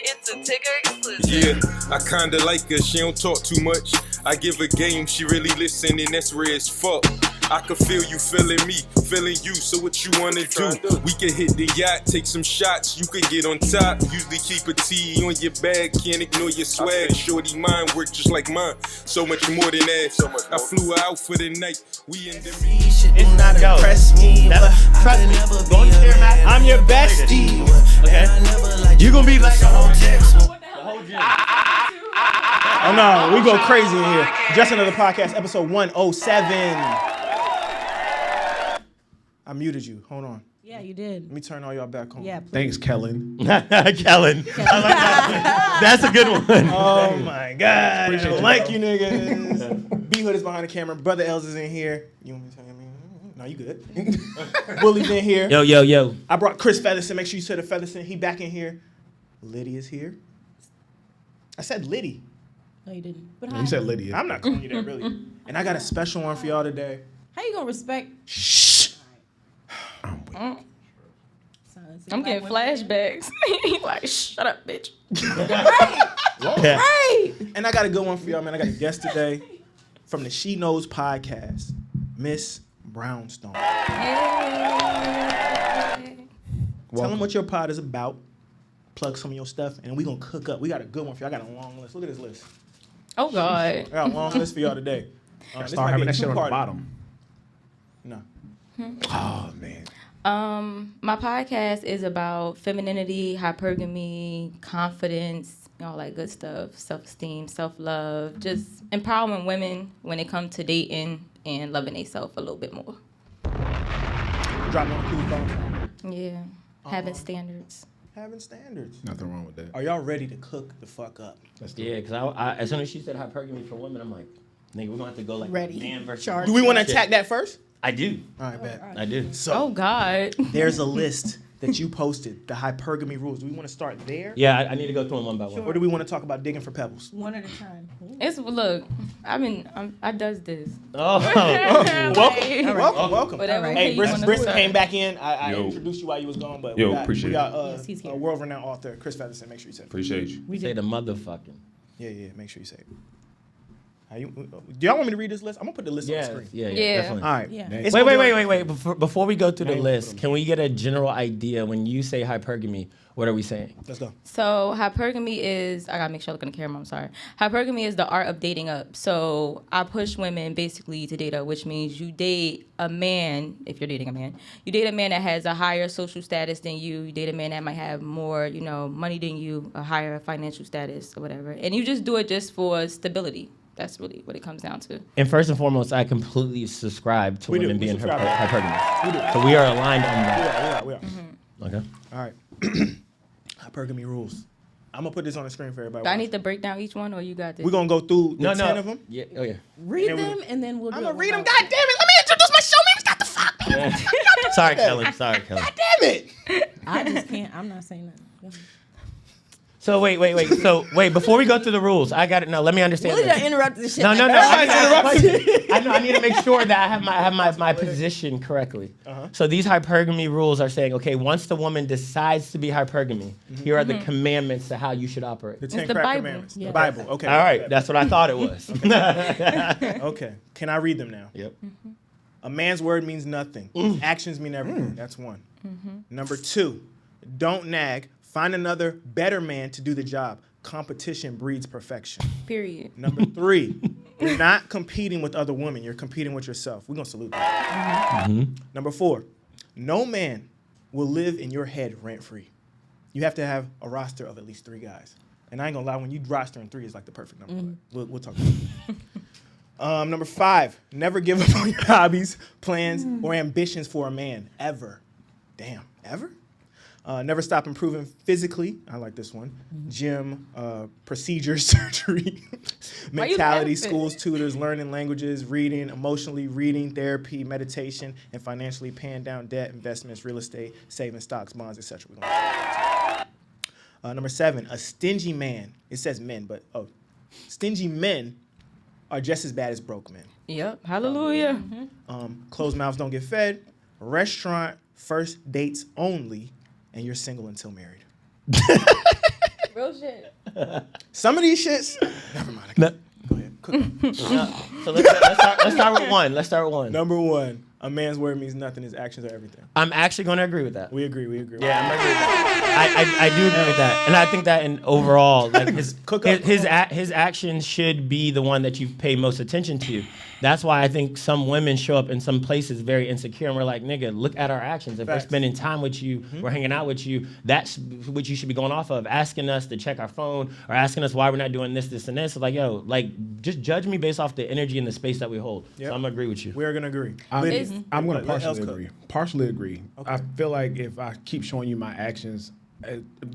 It's a Tigger exclusive. Yeah, I kinda like her, she don't talk too much. I give her game, she really listen, and that's rare as fuck. I can feel you feeling me, feeling you, so what you wanna do? We can hit the yacht, take some shots, you can get on top. Usually keep a T on your bag, can't ignore your swag. Shorty mind work just like mine, so much more than that. I flew her out for the night, we in the It's not impress me, but trust me. Go on there, Matt. I'm your bestie. Okay. You gonna be like the whole gym. Oh no, we go crazy in here. Just Another Podcast, episode 107. I muted you. Hold on. Yeah, you did. Let me turn all y'all back on. Yeah, please. Thanks, Kellen. Kellen. I like that. That's a good one. Oh my God. I don't like you niggas. B-Hood is behind the camera. Brother Els is in here. You want me to tell you? No, you good. Bully's in here. Yo. I brought Chris Featherson. Make sure you say the Featherson. He back in here. Liddy is here. I said Liddy. No, you didn't. But You said Lydia. I'm not calling you that, really. And I got a special one for y'all today. How you gonna respect? Shh. I'm getting flashbacks. Like, shut up, bitch. Right. And I got a good one for y'all, man. I got a guest today from the She Knows podcast, Miss Brownstone. Tell them what your pod is about. Plug some of your stuff, and we gonna cook up. We got a good one for y'all. I got a long list. Look at this list. Oh, God. I got a long list for y'all today. This Start might having be a that shit on the two-parter. bottom. No. Oh, man. My podcast is about femininity, hypergamy, confidence, all that good stuff, self-esteem, self-love, just empowering women when it comes to dating and loving themselves a little bit more. Drop me on the cool phone. Yeah, having standards. Having standards. Nothing wrong with that. Are y'all ready to cook the fuck up? Let's do Yeah, it. because I as soon as she said hypergamy for women, I'm like, nigga, we're gonna have to go like Ready. man versus Charge. Do we want to Shit. attack that first? I do. All right, bet. I do. So Oh, God. there's a list that you posted, the hypergamy rules. Do we want to start there? Yeah, I need to go through them one by one. Or do we want to talk about digging for pebbles? One at a time. Look, I does this. Oh. Welcome. Whatever. All right. Hey, you wanna Britt start. came back in. I Yo. introduced you while you was gone, but Yo, we appreciate got Yes, he's here. a world-renowned author, Chris Featherson. Make sure you say it. Appreciate you. We Say did. the motherfucking. Yeah, make sure you say it. Do y'all want me to read this list? I'm going to put the list on the screen. Yeah, Yeah. definitely. All right. Yeah. It's Wait, gonna be wait. Before we go through the Name, list, can we get a general idea when you say hypergamy? What are we saying? Let's go. So hypergamy is, I gotta make sure I look in the camera, I'm sorry. Hypergamy is the art of dating up. So I push women basically to date up, which means you date a man, if you're dating a man, you date a man that has a higher social status than you. You date a man that might have more, money than you, a higher financial status or whatever. And you just do it just for stability. That's really what it comes down to. And first and foremost, I completely subscribe to We do. women We being subscribe. hypergamous. We do. So we are aligned on that. We are. Okay. All right. Hypergamy rules. I'm going to put this on the screen for everybody. Do I need to break down each one or you got this? We're going to go through the No. 10 of them. Yeah. Oh yeah. Read And then them and then we'll do I'm it going to read them. one God by damn it. Let me introduce my show, man. Stop the fuck. Sorry, Kellen. God damn it. one. I just can't. I'm not saying nothing. Go ahead. So wait. So wait, before we go through the rules, I got it. No, let me understand. Willie this. done interrupted the shit. No. Everybody's I need to make sure that I have my position correctly. So these hypergamy rules are saying, okay, once the woman decides to be hypergamy, here are the commandments to how you should operate. The 10 the crap Bible. commandments. Yeah. The Bible. Okay. All right, that's what I thought it was. Okay. Can I read them now? Yep. A man's word means nothing. His actions mean everything. That's one. Number 2, don't nag. Find another better man to do the job. Competition breeds perfection. Period. Number 3, you're not competing with other women. You're competing with yourself. We're going to salute that. Number 4, no man will live in your head rent-free. You have to have a roster of at least 3 guys. And I ain't going to lie, when you roster in 3, it's like the perfect number. We'll talk about it. Number 5, never give up on your hobbies, plans, or ambitions for a man, ever. Damn, ever? Never stop improving physically. I like this one. Gym, procedure, surgery, mentality, laughing? schools, tutors, learning languages, reading, emotionally reading, therapy, meditation, and financially paying down debt, investments, real estate, saving stocks, bonds, etc. Number 7, a stingy man. It says men, but stingy men are just as bad as broke men. Yep. Hallelujah. Closed mouths don't get fed. Restaurant, first dates only, and you're single until married. Real shit. Some of these shits. Never mind. No. Go ahead. Cook 'em. So let's start with one. Let's start with one. Number one, a man's word means nothing. His actions are everything. I'm actually going to agree with that. We agree. Yeah, I'm agree with that. I do agree with that, and I think that in overall, like his actions should be the one that you pay most attention to. That's why I think some women show up in some places very insecure, and we're like, nigga, look at our actions. If we're spending time with you, we're hanging out with you, that's what you should be going off of. Asking us to check our phone or asking us why we're not doing this, and this. Like, yo, like, just judge me based off the energy and the space that we hold. Yep. So I'm going to agree with you. We're gonna agree. I'm going to Let else partially cook. agree. Partially agree. Okay. I feel like if I keep showing you my actions,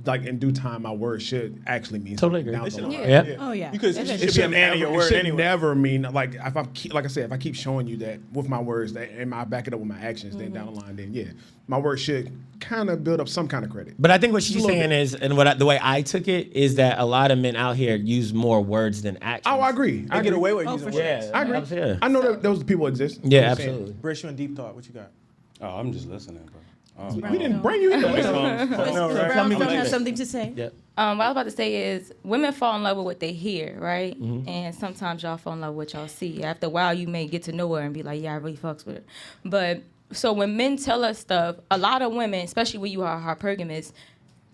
like in due time, my words should actually mean Totally something agree. down the line. Yeah. Oh, yeah. Because It you should should be a man of your It word should anyway. never mean like if I keep, like I said, if I keep showing you that with my words that and I back it up with my actions, then down the line, then yeah, my words should kind of build up some kind of credit. But I think what she's little saying bit. is, and the way I took it is that a lot of men out here use more words than actions. Oh, I agree. I get away with Oh, using for words. sure. I agree. Yeah. I know that those people exist. Yeah, I'm just saying. absolutely. Brish, you in deep thought. What you got? Oh, I'm just listening, bro. We didn't bring you in. No, right? Brown don't have something to say. Yeah. What I was about to say is women fall in love with what they hear, right? Mm-hmm. And sometimes y'all fall in love with what y'all see. After a while, you may get to know her and be like, yeah, I really fucks with her. But so when men tell us stuff, a lot of women, especially when you are hypergamous,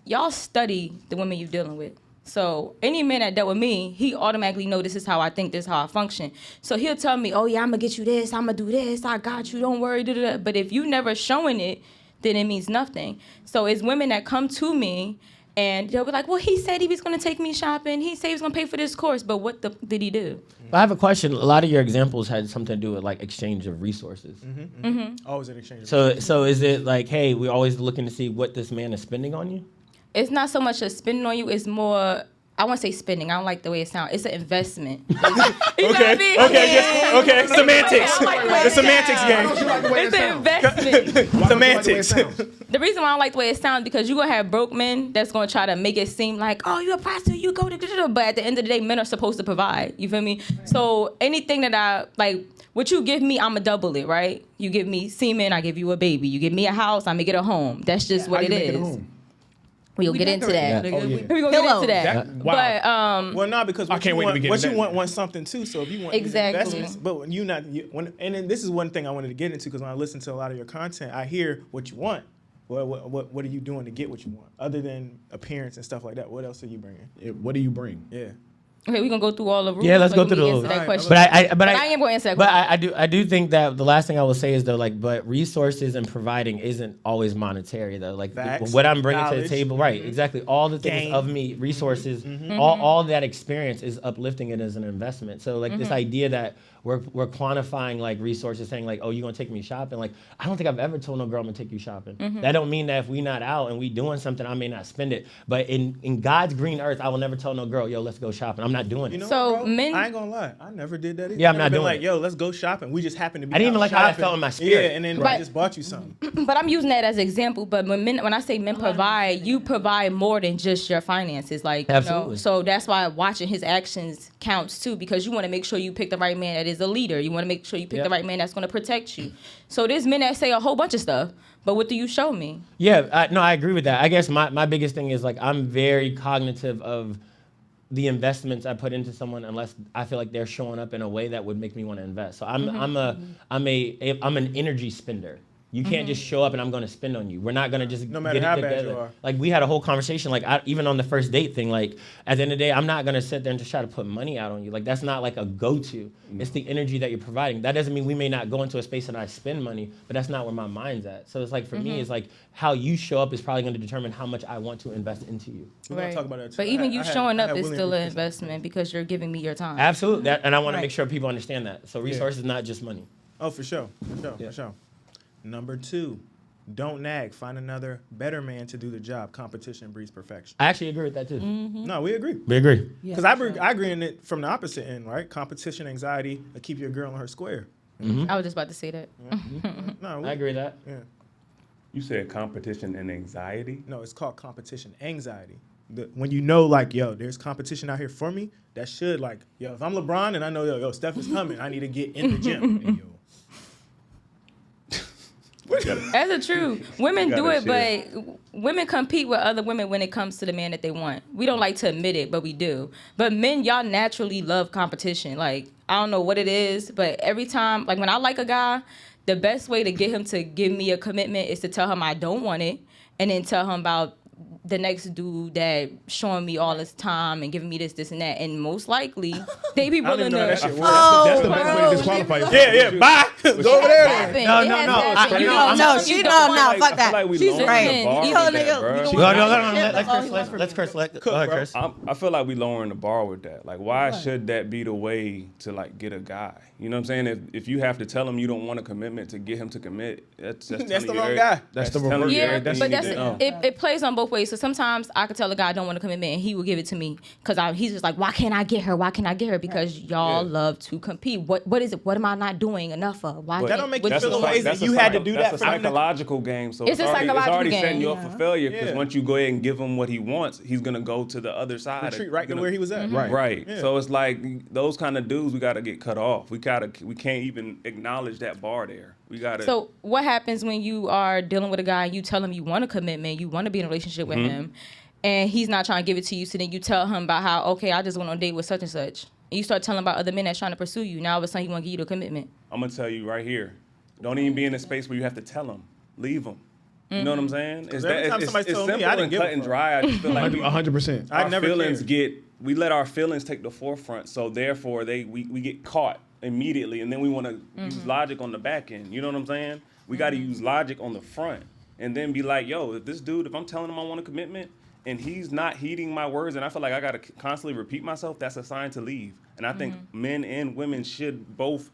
y'all study the women you're dealing with. So any man that dealt with me, he automatically know this is how I think, this is how I function. So he'll tell me, oh yeah, I'm gonna get you this, I'm gonna do this, I got you, don't worry, da-da-da. But if you never showing it, then it means nothing. So it's women that come to me and they'll be like, well, he said he was gonna take me shopping, he said he was gonna pay for this course, but what did he do? I have a question. A lot of your examples had something to do with like exchange of resources. Always an exchange. So is it like, hey, we're always looking to see what this man is spending on you? It's not so much a spending on you, it's more, I won't say spending, I don't like the way it sounds. It's an investment. You know what I mean? Okay. Semantics. I like the way The it semantics sounds. game. It's an investment. Semantics. The reason why I don't like the way it sounds because you're gonna have broke men that's gonna try to make it seem like, oh, you're a prostitute, you go to, but at the end of the day, men are supposed to provide. You feel me? So anything that I like, what you give me, I'ma double it, right? You give me semen, I give you a baby. You give me a house, I'ma get a home. That's just what it is. We'll get into that. Yeah. Oh, yeah. We're gonna get into that. Wow. But Well, no, because I what can't you wait to want, be getting what to you that. want something too. So if you want these Exactly. investments, but when you not, and then this is one thing I wanted to get into because when I listen to a lot of your content, I hear what you want. Well, what are you doing to get what you want other than appearance and stuff like that? What else are you bringing? What do you bring? Yeah. okay, we're gonna go through all the rules. Yeah, let's go so we through can the answer that rules. question. But I am gonna answer that But question. I do think that the last thing I will say is though, like, but resources and providing isn't always monetary though. Like Facts. what I'm bringing to Knowledge. the table, right? Exactly. All the things Gain. of me, resources, all that experience is uplifting it as an investment. So like this idea that we're quantifying like resources, saying like, oh, you gonna take me shopping? Like I don't think I've ever told no girl I'm gonna take you shopping. That don't mean that if we not out and we doing something, I may not spend it. But in God's green earth, I will never tell no girl, yo, let's go shopping. I'm not doing it. You know, So, what, bro? men- I ain't gonna lie, I never did that. Either. Yeah, I'm Never not been doing like, it. yo, let's go shopping. We just happened to be. I didn't even out like how that shopping. felt in my spirit. Yeah, and then Right. I just bought you something. But I'm using that as an example. But when I say men provide, you provide more than just your finances. Like, you know, Absolutely. so that's why watching his actions counts too, because you want to make sure you pick the right man that is a leader. You want to make sure you pick Yep. the right man that's going to protect you. So there's men that say a whole bunch of stuff, but what do you show me? Yeah, no, I agree with that. I guess my biggest thing is like I'm very cognitive of the investments I put into someone unless I feel like they're showing up in a way that would make me want to invest. So I'm an energy spender. You can't just show up and I'm going to spend on you. We're not going to just No matter get it how bad together. you are. Like we had a whole conversation, like even on the first date thing, like at the end of the day, I'm not going to sit there and just try to put money out on you. Like that's not like a go-to. It's the energy that you're providing. That doesn't mean we may not go into a space and I spend money, but that's not where my mind's at. So it's like for me, it's like how you show up is probably going to determine how much I want to invest into you. We're gonna talk about that too. But I even had- you I had- showing I up had is William still an Reed- investment because you're giving me your time. Absolutely. And I want to Right. make sure people understand that. So resources, not just money. Oh, for sure. Yeah. For sure. Number 2, don't nag. Find another better man to do the job. Competition breeds perfection. I actually agree with that too. No, we agree. We agree. Yeah, Because for sure. I agree in it from the opposite end, right? Competition, anxiety, keep your girl in her square. I was just about to say that. No, I agree with that. Yeah. You said competition and anxiety. No, it's called competition anxiety. When you know, like, yo, there's competition out here for me, that should, like, yo, if I'm LeBron and I know, yo, Steph is coming, I need to get in the gym. And, yo, That's the truth. Women do gotta it, but women compete with other women when it comes to the man that they want. We don't like to admit it, but we do. But men, y'all naturally love competition. Like, I don't know what it is, but every time, like when I like a guy, the best way to get him to give me a commitment is to tell him I don't want it, and then tell him about the next dude that showing me all his time and giving me this, and that. And most likely, they be willing to. That's the best way to disqualify yourself. Bye. Go over there then. No, fuck that. She's right. Let's curse. Go ahead, Chris. I feel like we lowering the bar with that. Like, why should that be the way to like get a guy? You know what I'm saying? If you have to tell him you don't want a commitment to get him to commit, that's the wrong guy. That's the reverse. Yeah, but it plays on both ways. So sometimes I could tell a guy I don't want a commitment, and he will give it to me because he's just like, why can't I get her? Why can't I get her? Because y'all love to compete. What is it? What am I not doing enough of? Why that don't make you what- feel amazing. You had to do that. That's a psychological game. So It's a psychological already game. setting you up for failure because Yeah. once you go ahead and give him what he wants, he's gonna go to the other side. Retreat right to where he was at. Right. Yeah. So it's like those kind of dudes we gotta get cut off. We can't even acknowledge that bar there. We gotta. So what happens when you are dealing with a guy and you tell him you want a commitment, you want to be in a relationship with him, and he's not trying to give it to you, so then you tell him about how, okay, I just went on a date with such and such. And you start telling about other men that's trying to pursue you. Now all of a sudden he want to give you the commitment. I'm gonna tell you right here. Don't even be in a space where you have to tell them. Leave them. You know what I'm saying? It's every time somebody it's told me, simple I didn't and give a cut and fuck. dry. I just feel like 100%. I our never feelings cared. we let our feelings take the forefront, so therefore we get caught immediately, and then we want to use logic on the back end. You know what I'm saying? We got to use logic on the front, and then be like, yo, if I'm telling him I want a commitment, and he's not heeding my words, and I feel like I got to constantly repeat myself, that's a sign to leave. And I think men and women should both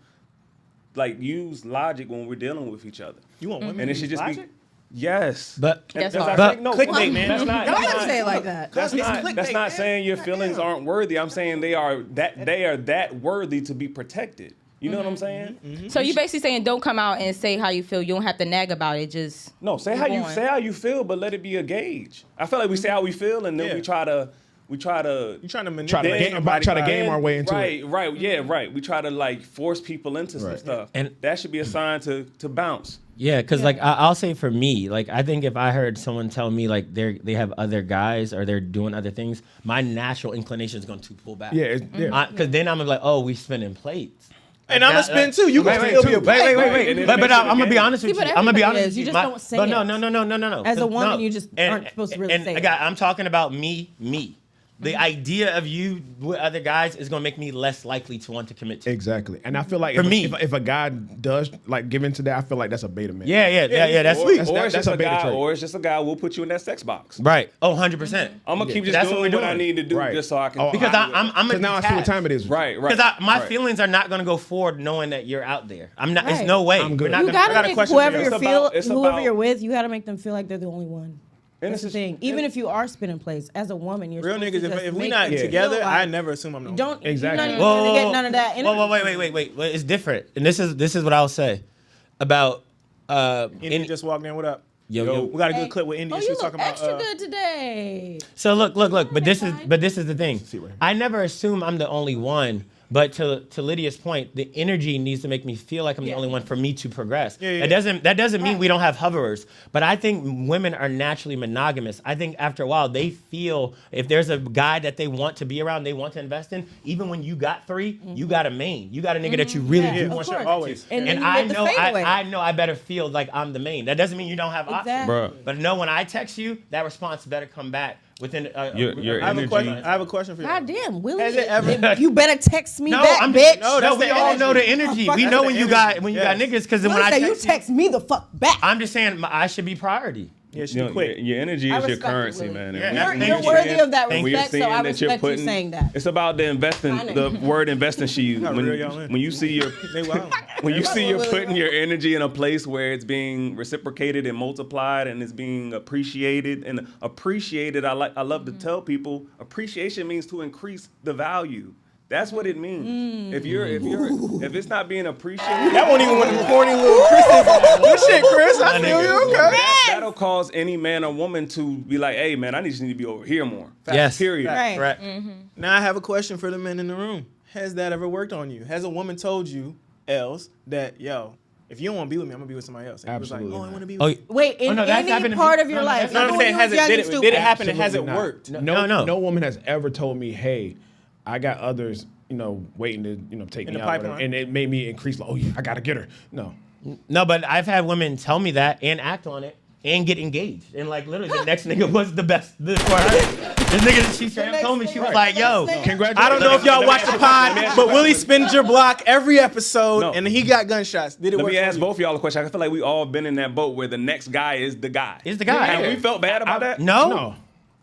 like use logic when we're dealing with each other. You want women And it to should use just logic? be yes. But That's I hard. think, no, Clickbait, man. That's not. Y'all That's never not, say it like that. that's It's not. clickbait, That's not man. saying your feelings aren't worthy. I'm saying they are that worthy to be protected. You know what I'm saying? So you basically saying don't come out and say how you feel. You don't have to nag about it. Just No, say keep how you going. say how you feel, but let it be a gauge. I feel like we say how we feel, and then Yeah. we try to. You trying to Try to manipulate game- somebody try to by- game our way into it. Right. Yeah, right. We try to like force people into some Right. stuff, And- and that should be a sign to bounce. Yeah, because like I'll say for me, like I think if I heard someone tell me like they have other guys or they're doing other things, my natural inclination is going to pull back. Yeah, because Because then I'm like, oh, we spinning plates. And I'm gonna spin too. You can still be a Wait. And it But makes it I'm a gonna be game. honest with See, you. but I'm gonna be everybody honest is. with You you. just don't say but it. No. As a 'Cause woman, you just aren't supposed to really say it. I'm talking about me. The idea of you with other guys is gonna make me less likely to want to commit to. exactly. And I feel like For if, me. if a guy does like give into that, I feel like that's a beta man. Yeah. That's Or, sweet. or it's that's just a a beta guy, trait. or it's just a guy. We'll put you in that sex box. Right. Oh, 100%. I'm gonna keep just That's what doing we're what I doing. need to do Right. just so I can. Oh, Because I'm Because now I see what time it is. Right. Because my right. feelings are not gonna go forward knowing that you're out there. I'm not. It's Right. no way. I'm good. We're not You gonna- got gotta a make question for whoever you. you're It's about- whoever you're with, you gotta make them feel like they're the only one. And That's the it's thing. Even if you are spinning plates, as a woman, you're Real supposed niggas, to just if we make not them together, feel I like- never assume I'm the only Don't Exactly. You're not even gonna get none of that. Whoa, wait. It's different, and this is what I'll say about Indy just walked in. What up? yo. We got a good clip with Indy. Oh, She you was look talking about. extra good today. So look. But this is the thing. right here. I never assume I'm the only one. But to Lydia's point, the energy needs to make me feel like I'm the only one for me to progress. Yeah. That doesn't mean we don't have hoverers. But I think women are naturally monogamous. I think after a while they feel if there's a guy that they want to be around, they want to invest in. Even when you got 3, you got a main. You got a nigga that you really do of want to course. Always. And And then you I get the know fadeaway. I know I better feel like I'm the main. That doesn't mean you don't have options. Exactly. Bruh. But no, when I text you, that response better come back within. Your I have a energy. question. I have a question for you. God damn, Willie. Has it ever- You better text me No, back, I'm bitch. No, that's we the all energy. know the energy. Oh, We fuck, know that's when the you got energy. when you Yes. got niggas because then when Willie I say you text me the fuck back. I'm just saying I should be priority. Yeah, she You know, quick. your energy I is your respect it, currency, Willie. man. Yeah, And that's- when You're you're worthy seeing- of that when you're respect, so seeing I that you're respect you putting- saying that. It's about the investing. The word investing. Got real y'all in. When you see your They wild. when you see you're Willie. putting your energy in a place where it's being reciprocated and multiplied and it's being appreciated and appreciated. I love to tell people appreciation means to increase the value. That's what it means. If it's not being appreciated, That won't even want the corny little Chris. Good shit, Chris. I feel you. Okay. that'll cause any man or woman to be like, hey man, I just need to be over here more. Fact, Yes. Period. Right. Right. Now I have a question for the men in the room. Has that ever worked on you? Has a woman told you else that, yo, if you don't want to be with me, I'm gonna be with somebody else. And he was like, Absolutely I not. want to be Oh, with you. Wait, in no, that's happened any to part me. of your No, life. that's No, I'm even saying, when you was young and did it happen? stupid. Has it Absolutely worked? not. No. No woman has ever told me, hey, I got others, waiting to, take In me the out. Whatever, pipeline. and it made me increase, like, oh yeah, I gotta get her. No, but I've had women tell me that and act on it and get engaged. And like literally the next nigga was the best for her. This nigga, she straight up told me, she was like, yo, Congratulations. I don't know if y'all watch the pod, but Willie spins your block every episode, No. and he got gunshots. Did it Let work? me for ask you? both of y'all a question. I feel like we all been in that boat where the next guy is the guy. is the guy. Have we felt bad about that? No.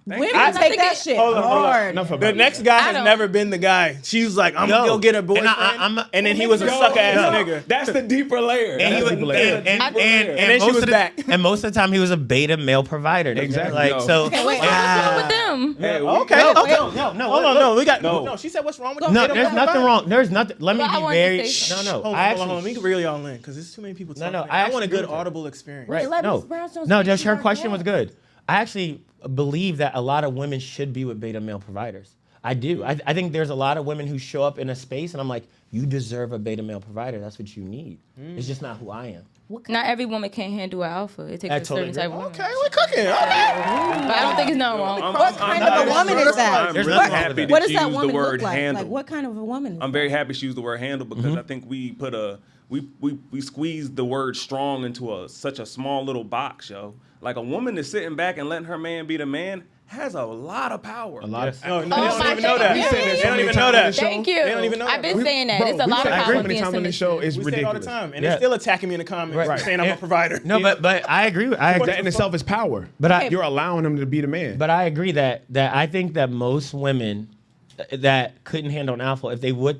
Women I take think that it- shit Hold on. hard. Enough about The it. next guy I has don't- never been the guy. She was like, I'm Yo. gonna go get a boyfriend, And and then he was a suck ass nigga. That's the deeper layer. And he was, people like and that. then she most was of the, back. And most of the time he was a beta male provider. Exactly. Like No. so. Okay, wait. What's wrong with them? Hey, we- Okay. No, okay. no, Hold look, on, no, we got No. no. She said, "What's wrong with No, them? there's nothing wrong. There's nothing. Let me But I be wanted to very. say No. Hold I on, hold on. Let actually. me reel y'all in because there's too many people talking. I I want a actually good agree with her. audible experience. Right. let No. Ms. Brownstone No, speak just to her our question was guest. good. I actually believe that a lot of women should be with beta male providers. I do. I think there's a lot of women who show up in a space and I'm like, you deserve a beta male provider. That's what you need. It's just not who I am. Not every woman can handle an alpha. It takes I a totally certain type of agree. woman. Okay, we're cooking. Okay. But I don't think it's nothing wrong. What kind of a woman is that? I'm There's really nothing wrong happy with that What does she that used woman the word look like? handle. Like, what kind of a woman is I'm very happy she used the word handle because I think we put we squeezed the word strong into such a small little box, yo. Like a woman that's sitting back and letting her man be the man has a lot of power. A lot of No, they Oh, don't my even know that. God. Yeah, They yeah, don't even yeah. know that. Thank you. They don't even know I've that. been saying that. It's a lot of said power so many being times on this show. submissive. It's We say it all the ridiculous. time, and Yeah. they're still attacking me in the comments, Right. saying I'm a provider. No, but I agree. I agree. That in itself is power. But You're allowing him to be the man. But I agree that I think that most women that couldn't handle an alpha, if they were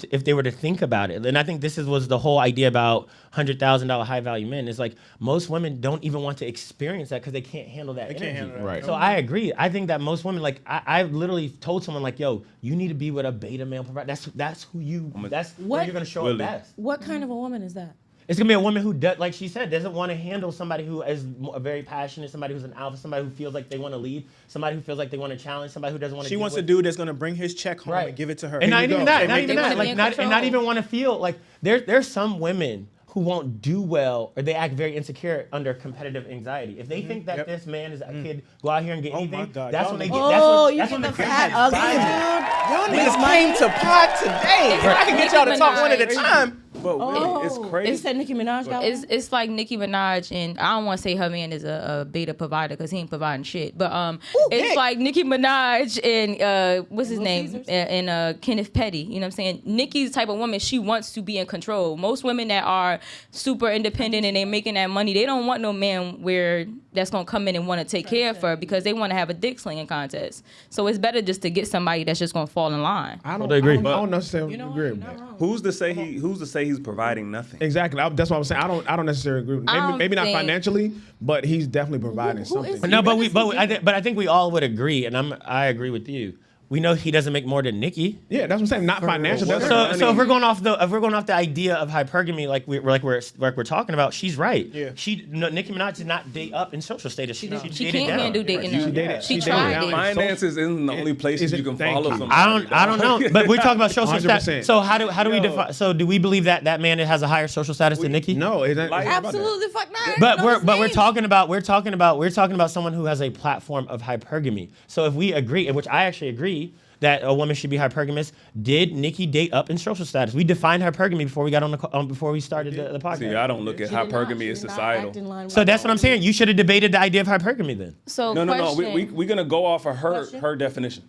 to think about it, and I think this was the whole idea about $100,000 high value men. Is like most women don't even want to experience that because they can't handle that. They energy. can't handle that. Right. So I agree. I think that most women, like I literally told someone like, yo, you need to be with a beta male provider. That's who you. That's where What? you're gonna show Willie. up best. What kind of a woman is that? It's gonna be a woman who does, like she said, doesn't want to handle somebody who is very passionate, somebody who's an alpha, somebody who feels like they want to lead, somebody who feels like they want to challenge, somebody who doesn't want to. She wants a dude that's gonna bring his check home and give it to her. And not Here you even go. that, Hey, not make even it- that, They like be in not and not control. even want to feel like there's some women who won't do well or they act very insecure under competitive anxiety. If they think that Yep. this man is a kid, go out here and get Oh my anything. God, That's y'all when they niggas- get. Oh, you That's get when the the fat ugly dude. Y'all niggas came to pod today. Right. I can get y'all to talk one at a Nicki time. But really, it's Oh, crazy. It said Nicki Minaj got one? It's like Nicki Minaj, and I don't want to say her man is a beta provider because he ain't providing shit. But it's heck. like Nicki Minaj and what's his Little name Caesars? and Kenneth Petty. You know what I'm saying? Nicki's the type of woman, she wants to be in control. Most women that are super independent and they making that money, they don't want no man where that's gonna come in and want to take care of her because they want to have a dick slinging contest. So it's better just to get somebody that's just gonna fall in line. I don't Totally agree. I don't necessarily You know what? agree You're with not that. wrong. Who's to say he's providing nothing? Exactly. That's what I was saying. I don't necessarily agree with I maybe, don't maybe not think- financially, but he's definitely providing Who is something. he? No, but I think we all would agree, and I agree with you. We know he doesn't make more than Nicki. Yeah, that's what I'm saying. Not financial. Well, That's So if we're going off the idea of hypergamy, like we're talking about, she's right. Yeah. Nicki Minaj did not date up in social status. She She dated can't down. handle dating She them. dated- She she dated tried down. it. Finances isn't the only places Is you can thank follow you. somebody. I don't know, but we're talking about social 100%. status. So how do we define? So do we believe that man has a higher social status than Nicki? No, it's not Like- about that. Absolutely fuck not. But No, his we're name. talking about someone who has a platform of hypergamy. So if we agree, which I actually agree, that a woman should be hypergamous, did Nicki date up in social status? We defined hypergamy before we got before we started the podcast. See, I don't look at She did not- hypergamy she as did not societal. act in line So with that's what I'm saying. You should have debated the idea of hypergamy then. So No. question, We're gonna go off of Question? her definition.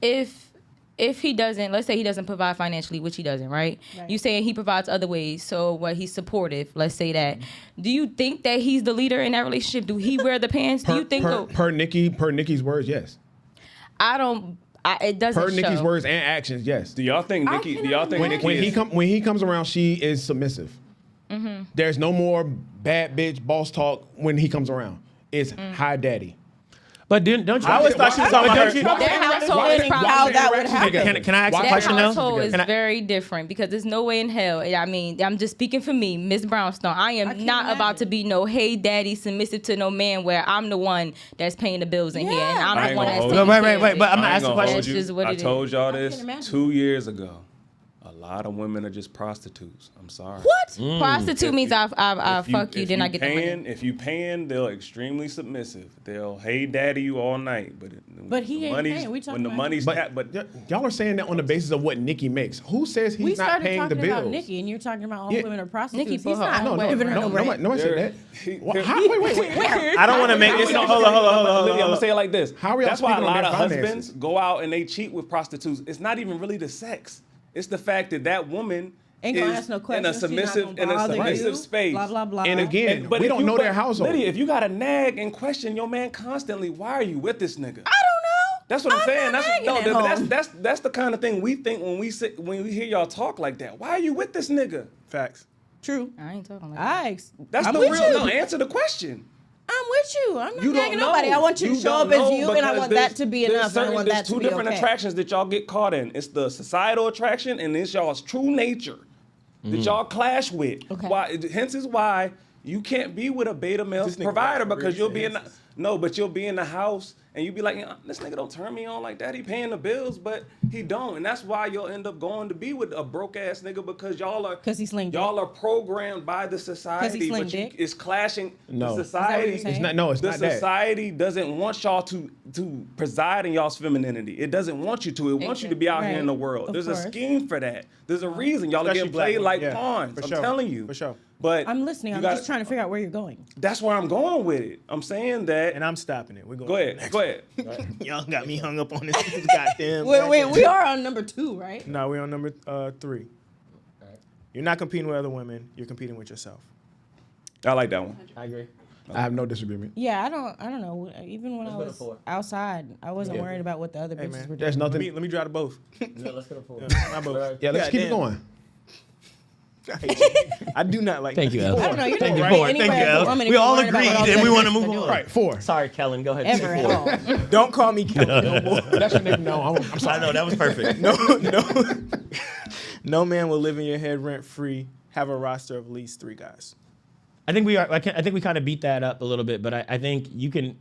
if he doesn't, let's say he doesn't provide financially, which he doesn't, right? You saying he provides other ways, so what he's supportive, let's say that. Do you think that he's the leader in that relationship? Do he wear the pants? Do you think per Nicki's words, yes. it doesn't Per show. Nicki's words and actions, yes. Do y'all think Nicki? Do y'all think Nicki When he comes around, she is submissive. There's no more bad bitch boss talk when he comes around. It's hi daddy. But don't you? I always thought she was talking about her. Their household is How probably that would happen. Can I ask a That question though? household is Can I- very different because there's no way in hell. I mean, I'm just speaking for me, Miss Brownstone. I am can't not about imagine. to be no hey daddy submissive to no man where I'm the one that's paying the bills in here and Yeah. I'm I the ain't one gonna that's hold taking you. Wait, care of but it. I'm gonna I ain't ask the gonna question. hold That's just what I it told is. y'all I this can imagine. 2 years ago. A lot of women are just prostitutes. I'm sorry. What? Prostitute means I fuck you, if then I get the paying, money. If you paying, they're extremely submissive. They'll hey daddy you all night, but he the ain't money's, paying. We talking when the about money's But y'all are saying that on the basis of what Nikki makes. Who says We he's not started paying the talking bills? about Nikki, and you're talking about all Yeah. women are prostitutes. Nikki He's put her not own giving her no bread. Nobody said that. Wait. I don't want to make this. Hold on. I'm gonna say it like this. How are y'all That's why a speaking on lot their of finances? husbands go out and they cheat with prostitutes. It's not even really the sex. It's the fact that woman Ain't gonna is ask no in a questions. She's not submissive gonna bother submissive you. space. Blah blah blah. And again, But we if don't you- know their but household. Lydia, if you got to nag and question your man constantly, why are you with this nigga? I don't know. That's what I'm saying. Not nagging at home. That's the kind of thing we think when we hear y'all talk like that. Why are you with this nigga? Facts. True. I ain't talking like that. That's I'm the with real. you. No, answer the question. I'm with you. I'm not You don't nagging know. nobody. I want you to show don't up as know you, and I because want that to be enough. And I want that There's to two be different okay. attractions that y'all get caught in. It's the societal attraction and it's y'all's true nature that y'all clash with. Okay. Hence is why you can't be with a beta male This nigga provider rap for because real, you'll be in the, Hence's. but you'll be in the house and you be like, this nigga don't turn me on like that. He paying the bills, but he don't, and that's why you'll end up going to be with a broke ass nigga because y'all are 'Cause he sling dick? y'all are programmed by the society, sling but dick? it's clashing. No. The Is that what society. you're saying? It's not. No, it's The not that. society doesn't want y'all to preside in y'all's femininity. It doesn't want you to. It wants you to be out here Right. in the world. Of There's course. a scheme for that. There's a reason y'all are Especially getting black played women. like Yeah, pawns. for I'm sure. telling you. For sure. But I'm listening. you I'm gotta- just trying to figure out where you're going. That's where I'm going with it. I'm saying that. And I'm stopping it. We're going. Go ahead. Go ahead. Y'all got me hung up on this goddamn. Wait, we are on number 2, right? No, we're on number 3. You're not competing with other women. You're competing with yourself. I like that one. I agree. I have no disagreement. Yeah, I don't know. Even when I go to was 4. outside, I wasn't worried about what the other Hey bitches man, were doing. There's let nothing. me drive to both. No, let's go to 4. My both. Yeah, let's keep it going. I do not like. Thank you, that. El. I don't know. You're Thank not you, right Ford. anywhere Thank you, as a El. woman if We you're all worried about agreed what all and the we other want to bitches move are on. doing. Right, 4. Sorry, Kellen. Go ahead. Ever Take at 4. all. Don't call me Kelly no more. That's your name. No, I'm sorry. I know that was perfect. No man will live in your head rent free. Have a roster of at least 3 guys. I think we are. I think we kind of beat that up a little bit, but I think you can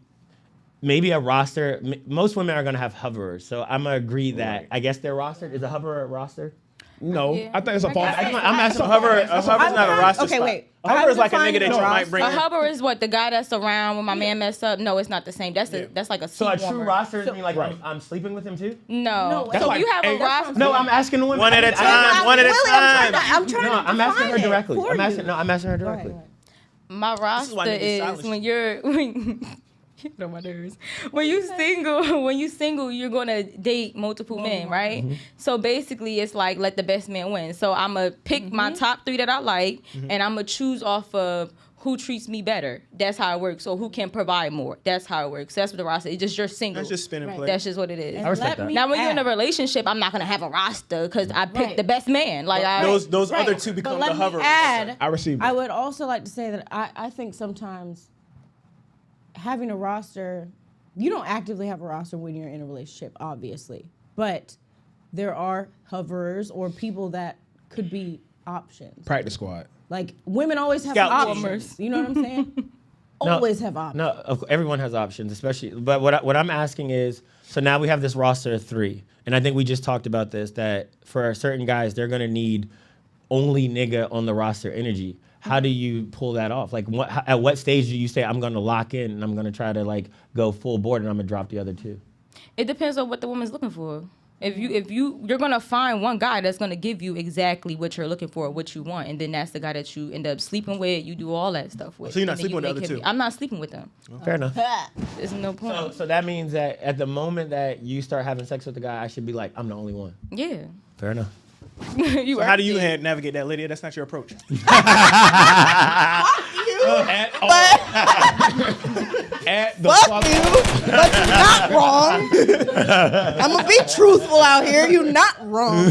maybe a roster. Most women are going to have hoverers, so I'm gonna agree that I guess they're rostered. Is a hover a roster? No, Yeah. I think it's a false. I'm asking A hover's not a roster Okay, spot. wait. A hover is like a How nigga that do you you might define bring A in. hover is what the guy that's around when my man messed up. No, it's not the same. That's like a So a seat true warmer. roster is mean like I'm sleeping with him too? No. No, So that's you have a hey, roster. No, I'm asking the women. One at a I- time. One at a time. I'm trying No, to I'm asking her define it directly. for I'm you. asking her Go directly. ahead. My is roster why niggas is silence when you. you're you know my nerves. When you single, you're gonna date multiple men, right? So basically, it's like let the best man win. So I'm gonna pick my top 3 that I like, and I'm gonna choose off of who treats me better. That's how it works. So who can provide more? That's how it works. That's what the roster is. Just you're single. That's just spin and play. That's just what it is. And I respect let that. me Now, when you're in a add- relationship, I'm not gonna have a roster because I picked Right. the best man. Like Those Right. other 2 But become let the me hover. add, I received it. I would also like to say that I think sometimes having a roster, you don't actively have a roster when you're in a relationship, obviously. But there are hoverers or people that could be options. Practice squad. Like women always have Scout options. You know what I'm saying? Always have options. No, everyone has options, especially. But what I'm asking is, so now we have this roster of 3, and I think we just talked about this, that for certain guys, they're gonna need only nigga on the roster energy. How do you pull that off? Like, at what stage do you say I'm gonna lock in and I'm gonna try to like go full board and I'm gonna drop the other 2? it depends on what the woman's looking for. If you're gonna find one guy that's gonna give you exactly what you're looking for, what you want, and then that's the guy that you end up sleeping with. You do all that stuff with. So you're not And then sleeping with the make other him- 2? I'm not sleeping with them. Fair enough. There's no point. So that means that at the moment that you start having sex with the guy, I should be like, I'm the only one. Yeah. Fair enough. You How do you right. navigate that, Lydia? That's not your approach. At the Fuck you, but you're not wrong. I'm gonna be truthful out here. You're not wrong.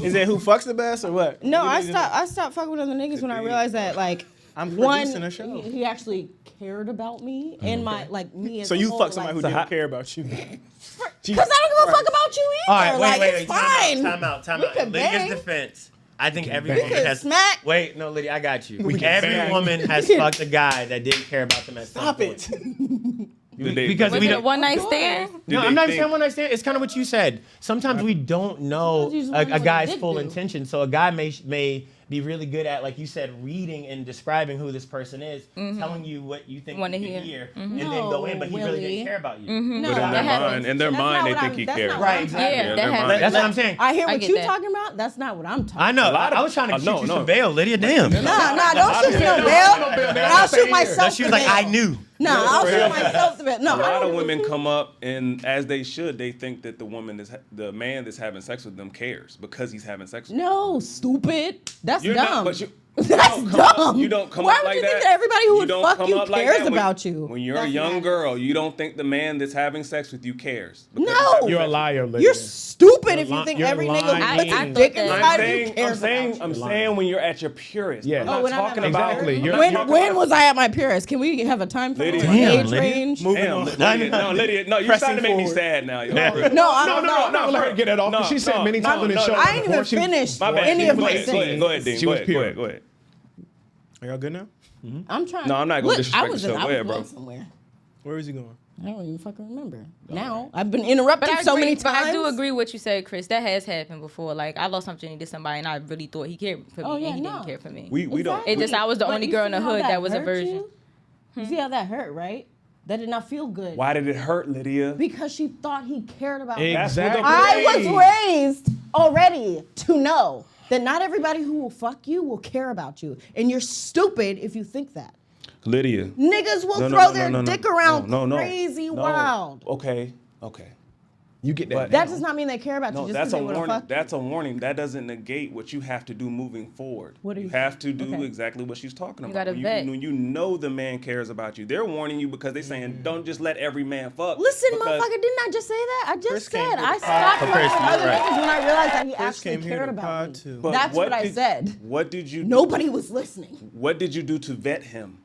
Is it who fucks the best or what? No, I stopped fucking with other niggas when I realized that like I'm one, producing a show. he actually cared about me and my like me as So a you whole, fuck somebody like, who didn't care about you. Because I don't give a fuck about you either. All right, like, wait. it's fine. Time out. We could Lydia's bang. defense. I think every bang. woman could has. smack. Wait, no, Lydia, I got you. can Every bang. woman has fucked a guy that didn't care about them at some Stop point. it. Because Was we it a don't. one night stand? No, I'm not even saying one night stand. It's kind of what you said. Sometimes we don't know Sometimes you just a wanna know guy's what they full do. intention. So a guy may be really good at, like you said, reading and describing who this person is, telling you what you think Wanna you hear. can hear, and then go in, but he really Willie. didn't care about you. No, But in that their happens. mind, in their That's mind, not they what think I'm- he that's cares. not what I'm Right, talking exactly. Yeah, about. that their happens. mind. That's what I'm saying. I hear I what get you're that. talking about. That's not what I'm talking I know. lot of- I was trying to shoot no, you no. some bail, Lydia. Damn. Nah, don't shoot me on bail. I'll shoot myself. She was to like, bail. I knew. Nah, I'll shoot myself to bail. No, A lot I of don't- women come up and, as they should, they think that the man that's having sex with them cares because he's having sex with them. No, stupid. That's You're dumb. not, but you That's don't come up- dumb. you don't come Why up would like you that. think that everybody who You would don't fuck come you up like cares that when- about you? When you're a That's young not- girl, you don't think the man that's having sex with you cares. because he's No. having You're a sex with liar, Lydia. You're stupid if you You're think lying. every You're nigga lying. who puts I his thought dick that- inside of you cares I'm about saying when you're at your purest. Yeah. I'm Oh, not when I'm talking at my about Exactly. you. You're- When was I at my purest? Can we have a time frame? Lydia. An Damn, age Lydia. range? Moving Damn, on. Lydia, no, you're Pressing starting to make me forward. sad now, yo. Yeah. No, I'm No, let her get it off. 'cause she said many times on this show. I ain't even before she- finished My bad. any of Go my ahead, sentences. Go ahead, Dean. She Go was ahead, pure. go ahead, go ahead. Are y'all good now? I'm trying. No, I'm not gonna Look, disrespect I was the show. I Go was ahead, bro. going somewhere. Where is he going? I don't even fucking remember. Now I've been interrupted But so many times. But I do agree with what you said, Chris. That has happened before. Like I lost something to somebody, and I really thought he cared for me, Oh, yeah, and he no. didn't care for me. We don't. Exactly. It just I was the But only you girl see in the how hood that was a hurt virgin. You see how that hurt, right? That did not feel good. Why did it hurt, Lydia? Because she thought he cared about me. Exactly. I was raised already to know that not everybody who will fuck you will care about you. And you're stupid if you think that. Lydia. Niggas will No, no, throw no, their no, no, dick no. around No. crazy No. wild. Okay. You get that. But- That does not mean they care about you No, just that's because a they would have warning. fucked you. That's a warning. That doesn't negate what you have to do moving forward. What do you- have to do okay. exactly what she's talking about. gotta when vet. when you know the man cares about you, they're warning you because they're saying, don't just let every man fuck. Listen, because- motherfucker, didn't I just say that? I Chris just came said to I the stopped pod. fucking with Chris, other you're right. niggas when I realized that he Chris actually came here cared to about pod me. too. But That's what I said. What did you? Nobody was listening. What did you do to vet him?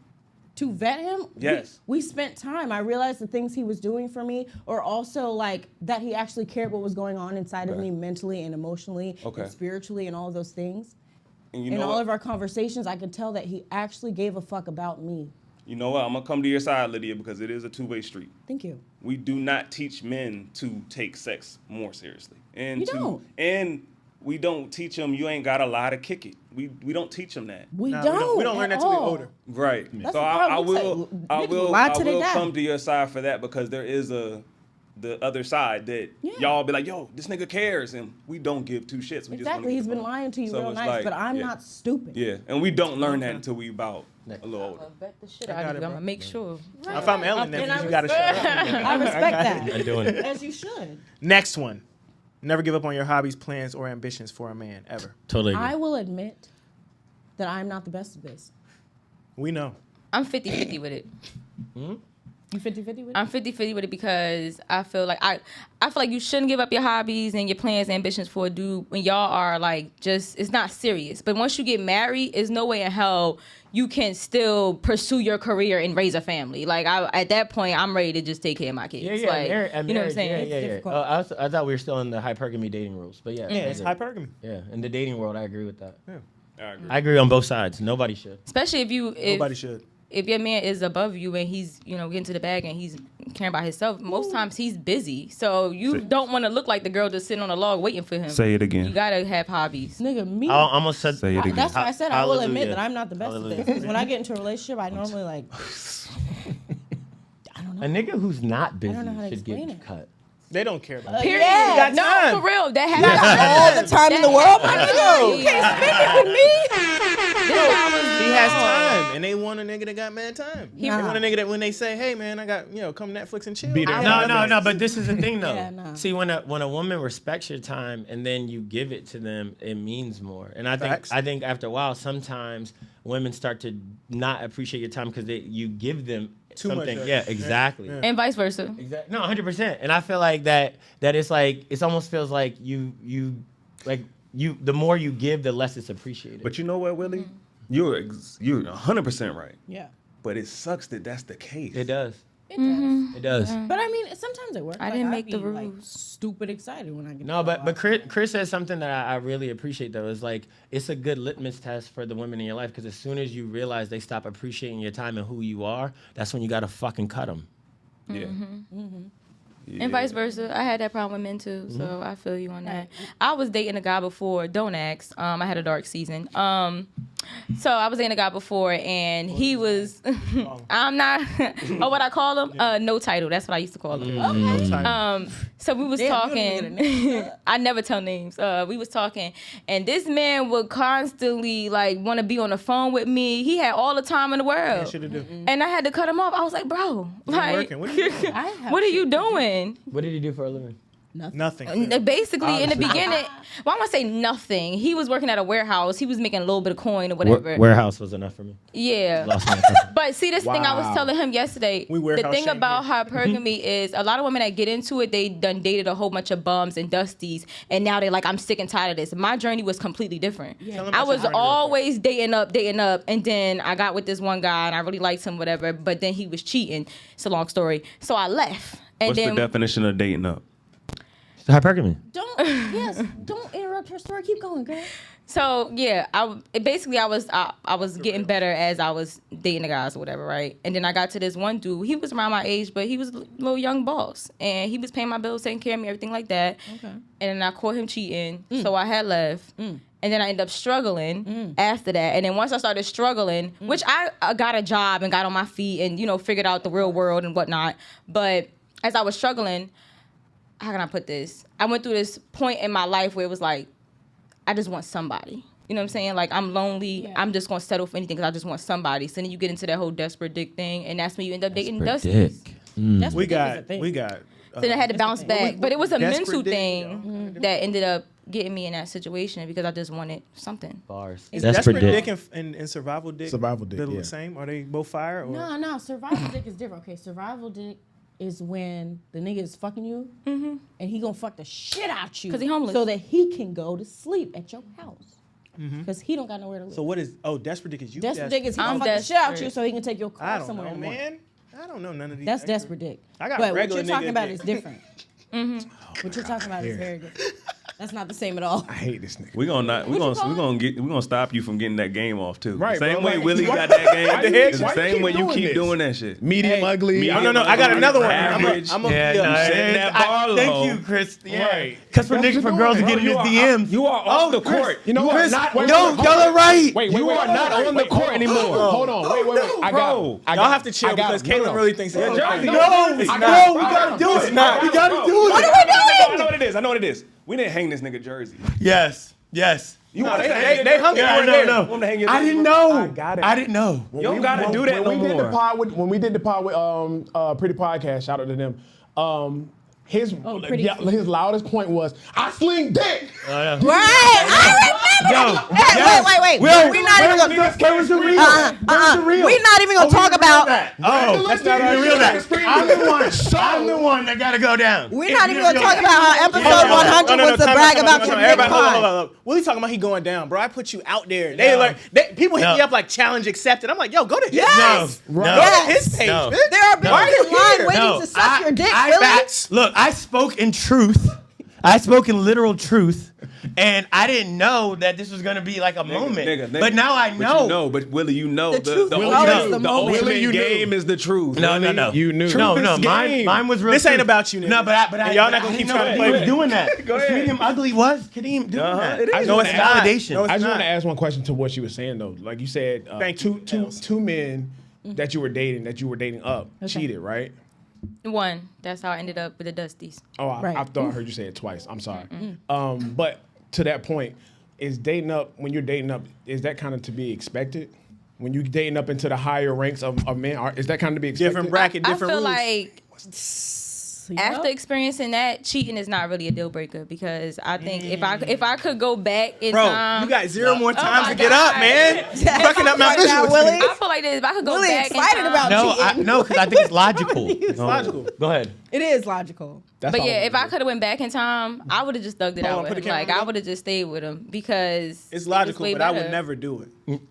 To vet him, Yes. we spent time. I realized the things he was doing for me, or also like that he actually cared what was going on inside of me mentally and emotionally Okay. and spiritually and all of those things. And you In know all what? of our conversations, I could tell that he actually gave a fuck about me. You know what? I'm gonna come to your side, Lydia, because it is a two-way street. Thank you. We do not teach men to take sex more seriously, and You don't. and we don't teach them you ain't gotta lie to kick it. We don't teach them that. We Nah, don't. we don't learn at that till we're all. older. Right. That's So the I problem. will Niggas lie till they die. come to your side for that because there is the other side that y'all be like, yo, this nigga cares, and we don't give two shits. We just wanna Exactly. get He's the been fuck. lying to you So real it's nice, like, but I'm yeah. not stupid. Yeah, and we don't learn that until we about a little older. Bet the shit I out got of it, you. I'm bro. gonna make sure. If I'm Ellen, And then I you gotta shut up. I respect that. I'm doing it. As you should. Next one. Never give up on your hobbies, plans, or ambitions for a man, ever. Totally. I will admit that I'm not the best at this. We know. I'm 50-50 with it. You 50-50 with it? I'm 50-50 with it because I feel like I feel like you shouldn't give up your hobbies and your plans and ambitions for a dude when y'all are like just it's not serious. But once you get married, there's no way in hell you can still pursue your career and raise a family. Like at that point, I'm ready to just take care of my kids. Yeah, like, marriage, you know what I'm saying? Yeah. difficult. I thought we were still in the hypergamy dating rules, but yeah. Yeah, it's hypergamy. Yeah, in the dating world, I agree with that. Yeah. I agree. I agree on both sides. Nobody should. Especially if Nobody should. if your man is above you and he's, getting to the bag and he's caring about himself, most times he's busy. So you don't want to look like the girl just sitting on a log waiting for him. Say it again. You gotta have hobbies. Nigga, me. I almost said. Say it again. That's why I said I will admit Hallelujah. that I'm not the best Hallelujah. at this. Because when I get into a relationship, I normally like. I don't know. A nigga who's not busy don't know how to should get explain it. cut. They don't care about it. Period. Yeah, no, time. for real. That You got happens. all the time in the world, my nigga. You Hey. can't spend it with me. This guy was He has time, and they want a nigga that got mad time. They Nah. want a nigga that when they say, "Hey man, I got come Netflix and chill." Be there. No. But this is the thing, though. Yeah, no. See, when a woman respects your time and then you give it to them, it means more. And Facts. I think after a while, sometimes women start to not appreciate your time because you give them Too much something. of it. Yeah, exactly. Yeah. and vice versa. Exactly. No, 100%. And I feel like that it's like it almost feels like you the more you give, the less it's appreciated. But you know what, Willie? You're 100% right. Yeah. But it sucks that that's the case. it does. It does. It does. But I mean, sometimes it works. I didn't make the be, like, rules. stupid excited when I get. No, to but go out. Chris says something that I really appreciate though. Is like it's a good litmus test for the women in your life because as soon as you realize they stop appreciating your time and who you are, that's when you gotta fucking cut them. Yeah. And vice versa. I had that problem with men too, so I feel you on that. I was dating a guy before. Don't ask. I had a dark season. So I was dating a guy before, and he was. I'm not. Oh, what I call him? No title. That's what I used to call him. Okay. So we was talking. I never tell names. We was talking, and this man would constantly like want to be on the phone with me. He had all the time in the world, and I had to cut him off. I was like, bro, like, What are you doing? what are you doing? What did he do for a living? Nothing. Basically, in the beginning, well, I'm gonna say nothing. He was working at a warehouse. He was making a little bit of coin or whatever. Warehouse was enough for me. Yeah. Lost my attention. But see, this thing I was telling him yesterday. The thing about hypergamy is a lot of women that get into it, they done dated a whole bunch of bums and dusties, and now they're like, I'm sick and tired of this. My journey was completely different. Yeah. I was always dating up, and then I got with this one guy, and I really liked him, whatever. But then he was cheating. It's a long story. So I left. And What's the definition of dating up? Hypergamy. Don't interrupt her story. Keep going, girl. So yeah, I was getting better as I was dating the guys or whatever, right? And then I got to this one dude. He was around my age, but he was a little young boss, and he was paying my bills, taking care of me, everything like that. Okay. And then I caught him cheating, so I had left. And then I ended up struggling after that. And then once I started struggling, which I got a job and got on my feet and figured out the real world and whatnot. But as I was struggling, how can I put this? I went through this point in my life where it was like, I just want somebody. You know what I'm saying? Like, I'm lonely. Yeah. I'm just going to settle for anything because I just want somebody. So then you get into that whole desperate dick thing, and that's when you end up dating Dusties. We got. So then I had to bounce back. But it was a mental thing that ended up getting me in that situation because I just wanted something. Bars. Is desperate dick and survival dick the same? Are they both fire? Or? No. Survival dick is different. Okay, survival dick is when the nigga is fucking you and he gonna fuck the shit out you because he homeless, so that he can go to sleep at your house because he don't got nowhere to live. So what is desperate dick is you? Desperate dick is he gonna fuck the shit out you so he can take your car somewhere. I don't know, man. I don't know none of these. That's desperate dick. I got but regular what you're talking about dick. is different. What you're talking about is very different. That's not the same at all. I hate this nigga. We're gonna stop you from getting that game off too. Right, Same bro, way like, Willie got that game. It's the same way you keep this? doing that shit. Medium ugly. No. I got another one. Average. I'm setting that bar low. Thank you, Chris. Yeah. Right. Because for girls to get in his DMs. You are off the court. You know Chris, what? y'all are right. Wait, you are not on the court anymore. Hold on. Wait. Y'all have to chill because Caitlin really thinks it's okay. No, we gotta do it. We gotta do it. What are we doing? I know what it is. We didn't hang this nigga jersey. Yes. You want they hung it right there. Want to hang your I jersey, didn't bro? know. I got it. I didn't know. You don't gotta do that no more. When we did the pod with Pretty Podcast, shout out to them. His loudest point was, I sling dick. Right. I remember. Wait. We're not even gonna. Where's the real? We're not even gonna talk about. That's not real. I'm the one that gotta go down. We're not even gonna talk about how episode 100 was to brag about committing crime. Willie talking about he going down, bro. I put you out there. People hit me up like challenge accepted. I'm like, yo, go to his page. Go to his page. No. There are people in line waiting to suck your dick, Willie. Look, I spoke in truth. I spoke in literal truth. And I didn't know that this was gonna be like a moment. Nigga. But now I know. But Willie, you know the truth is always the moment. ultimate game is the truth. No. You knew. No. Mine was real. This ain't about you, nigga. No, but y'all not gonna keep trying to play with me. doing that. Go ahead. Medium ugly was Kadeem doing that. It is. No, it's not. validation. No, it's I just not. want to ask one question to what she was saying though. Like you said, two men that you were dating up cheated, right? One. That's how I ended up with the Dusties. Oh, I thought I heard you say it twice. I'm sorry. But to that point, is dating up, when you're dating up, is that kind of to be expected? When you're dating up into the higher ranks of men, is that kind of to be expected? Different bracket, different rules. I feel like after experiencing that, cheating is not really a deal breaker because I think if I could go back in time, you got zero more times to get up, man. Fucking up my visuals. Willie. I feel like this. If I could go Willie back excited in time, about cheating. No, because I think it's logical. It's logical. Go ahead. It is logical. But yeah, if I could have went back in time, I would have just thugged it out with him. Like I would have just stayed with him because It's logical, way but I would better. never do it.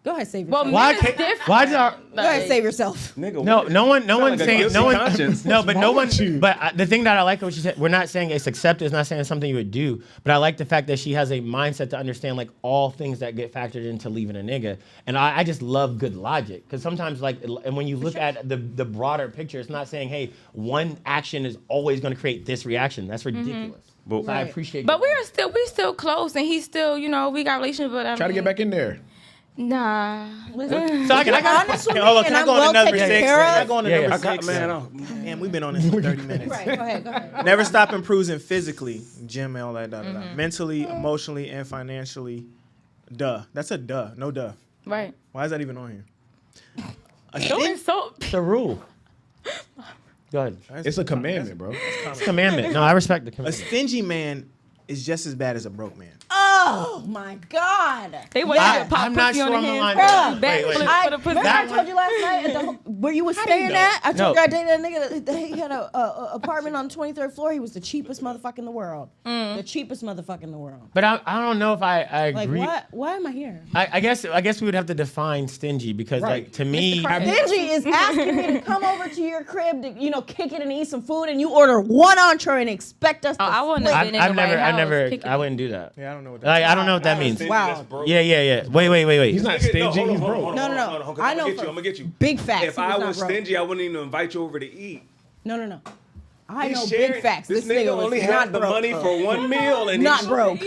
Go ahead, save Well, yourself. Why men is can't? different. Why does our Go ahead, save yourself. Nigga, no one's like a saying guilty no one conscience. no but no one with you? but the thing that I like what she said, we're not saying it's accepted, it's not saying it's something you would do, but I like the fact that she has a mindset to understand like all things that get factored into leaving a nigga, and I just love good logic, because sometimes like, and when you look at the broader picture, it's not saying, hey, one action is always going to create this reaction. That's ridiculous. But So I appreciate But that. we still close, and he's still, you know, we got a relationship. But I Try to get back in there. Nah. So I got Honest with me, Hold on, and can I I'm go on well number taken 6? care Can I of. go on to Yeah, number yeah. 6? man, We've been on this for 30 minutes. Right, go ahead. Never stop improving physically, gym, all that, mentally, emotionally, and financially. Duh. That's a duh. No duh. Right. Why is that even on here? Don't insult. It's a rule. Go ahead. It's a commandment, bro. It's a commandment. No, I respect the A commandment. stingy man is just as bad as a broke man. Oh my God. They want you to pop I'm not pussy sure on I'm the aligned hands. with that. Wait, wait. I, For the pussy. remember I told you last night at where you was staying at? I told No. you I dated a nigga that he had a apartment on the 23rd floor. He was the cheapest motherfucker in the world. The cheapest motherfucker in the world. But I don't know if I Like, agree. what? Why am I here? I guess we would have to define stingy, because Right. like to me, Stingy is asking me to come over to your crib to, kick it and eat some food, and you order one entree and expect us to I wouldn't split. have been in the White House. I wouldn't do that. Yeah, I don't know what Like, I don't know what that means. Wow. Yeah. Wait. He's not Nigga, stingy. hold on, He's hold on, broke. No. hold on, I I'm know gonna get for you. I'm gonna get you. big facts. If he I not was broke. stingy, I wouldn't even invite you over to eat. No. I He's know sharing- big facts. This This nigga was only not had the broke. money for one meal, and Not he's broke.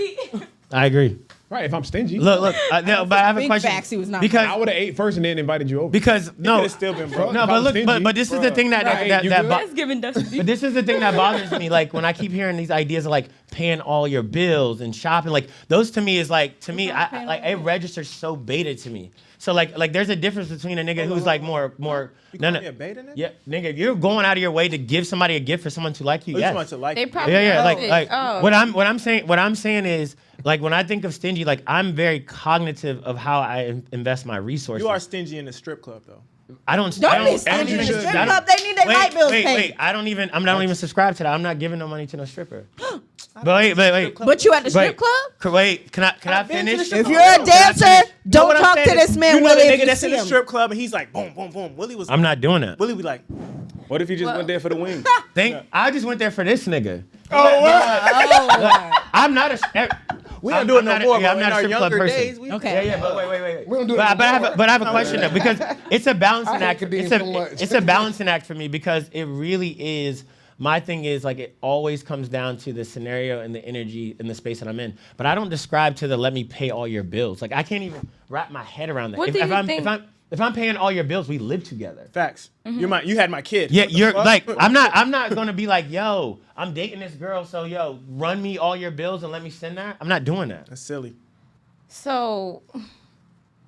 I agree. Right, if I'm stingy. Look. No, but I have a Big question. facts, he was not because I would have ate first and then invited you over. because no, could've still been broke. no, If but I'm look, stingy, but this is the thing that Right, that you that good? bo- That's giving Dusty. But this is the thing that bothers me. Like when I keep hearing these ideas of like paying all your bills and shopping, like those to me is like I like it registers so beta to me. So like there's a difference between a nigga who's like more. You call me a beta nigga? Yeah, nigga, you're going out of your way to give somebody a gift for someone to like you. Oh, you Yes. just want to like They you. probably Yeah, love like it. Oh. what I'm saying is like when I think of stingy, like I'm very cognitive of how I invest my resources. You are stingy in the strip club, though. I don't. Don't I be don't stingy in the even- strip I don't- club. They need their light bills paid. Wait, I don't even subscribe to that. I'm not giving no money to no stripper. But wait. But you at the strip club? Wait, can I been to the finish? strip If you're a dancer, don't What I'm talk saying to is, this man, You know Willie, the if nigga you that's in see the him. strip club and he's like, boom, boom, boom. Willie was. I'm not doing that. Willie be like, What if you just went there for the wings? I just went there for this nigga. Oh, I'm not a. we I'm don't do it not no a- more. yeah, But I'm not in a our strip club younger person. days, we okay. Yeah, but wait. We don't do it But anymore. I have a question though, because it's a balancing I hate act. Kadeem so much. It's a balancing act for me, because it really is. My thing is like it always comes down to the scenario and the energy and the space that I'm in. But I don't describe to the let me pay all your bills. Like I can't even wrap my head around that. What do you think- If I'm paying all your bills, we live together. Facts. You had my kid. Yeah, What the you're fuck? like I'm not gonna be like, yo, I'm dating this girl, so yo, run me all your bills and let me send that. I'm not doing that. That's silly. So.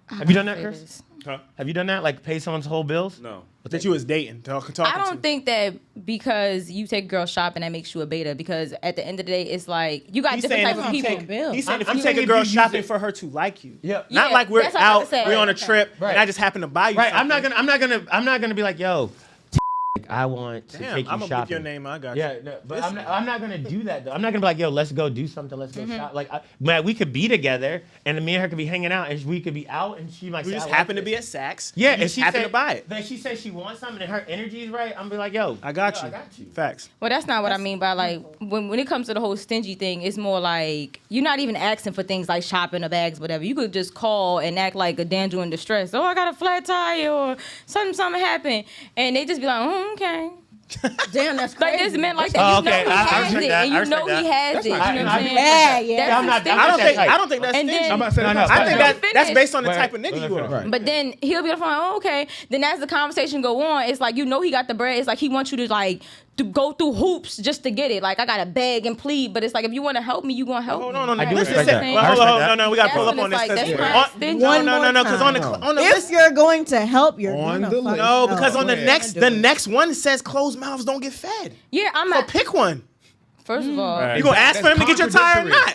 Have you done that, Say Chris? this. Huh? Have you done that? Like pay someone's whole bills? No. That you was dating, talking I don't to. think that because you take a girl shopping that makes you a beta, because at the end of the day it's like you got He's different saying type if of you people. take, bills. he's saying if I'm you take saying a if girl you use shopping it- for her to like you. Yeah. Not Yeah, like we're that's what I was out, about to say. we're on a Okay. trip, Right. and I just happen to buy you Right. something. I'm not gonna be like, yo, like, I want to Damn, take you I'm gonna shopping. keep your name. I got you. Yeah, no, but I'm not gonna do that though. I'm not gonna be like, yo, let's go do something. Let's go shop. Like, man, we could be together, and me and her could be hanging out, and we could be out, and she might. We say, just I like happen to this. be at Saks. Yeah, You and just she happen said, to buy it. Then she says she wants something, and her energy is right. I'm be like, yo, I got yo, you. I got you. Facts. Well, that's not what I mean by like when it comes to the whole stingy thing. It's more like you're not even asking for things like shopping or bags, whatever. You could just call and act like a damsel in distress. Oh, I got a flat tire or something happened, and they just be like, okay. Damn, that's Like crazy. this man like Oh, that. You okay. know he I has respect it, that. and I you know respect he that. has it. You know what I'm saying? Yeah, yeah. That's I'm not- the I'm I not don't that think. type. I don't think that's And stingy. then- I'm about to say No, that's no, not I think stingy. that's based on the Wait, type of nigga you are. Right. But then he'll be like, oh, okay. Then as the conversation go on, it's like, you know, he got the bread. It's like he wants you to like to go through hoops just to get it. Like I gotta beg and plead, but it's like if you want to help me, you gonna help Oh, me. no. I do Let's respect just say, that. well, I hold respect on, that. no, we gotta That's pull up when on it's this. like, 'cause that's on- not stingy. no, One no, more because on the time. list. If you're going to help, you're On gonna the fucking list. No, help. because on the Go next, ahead. the next one says closed mouths don't get fed. Yeah, I'm So not. pick one. First of all, Right. You gonna ask for him to get your tire or not?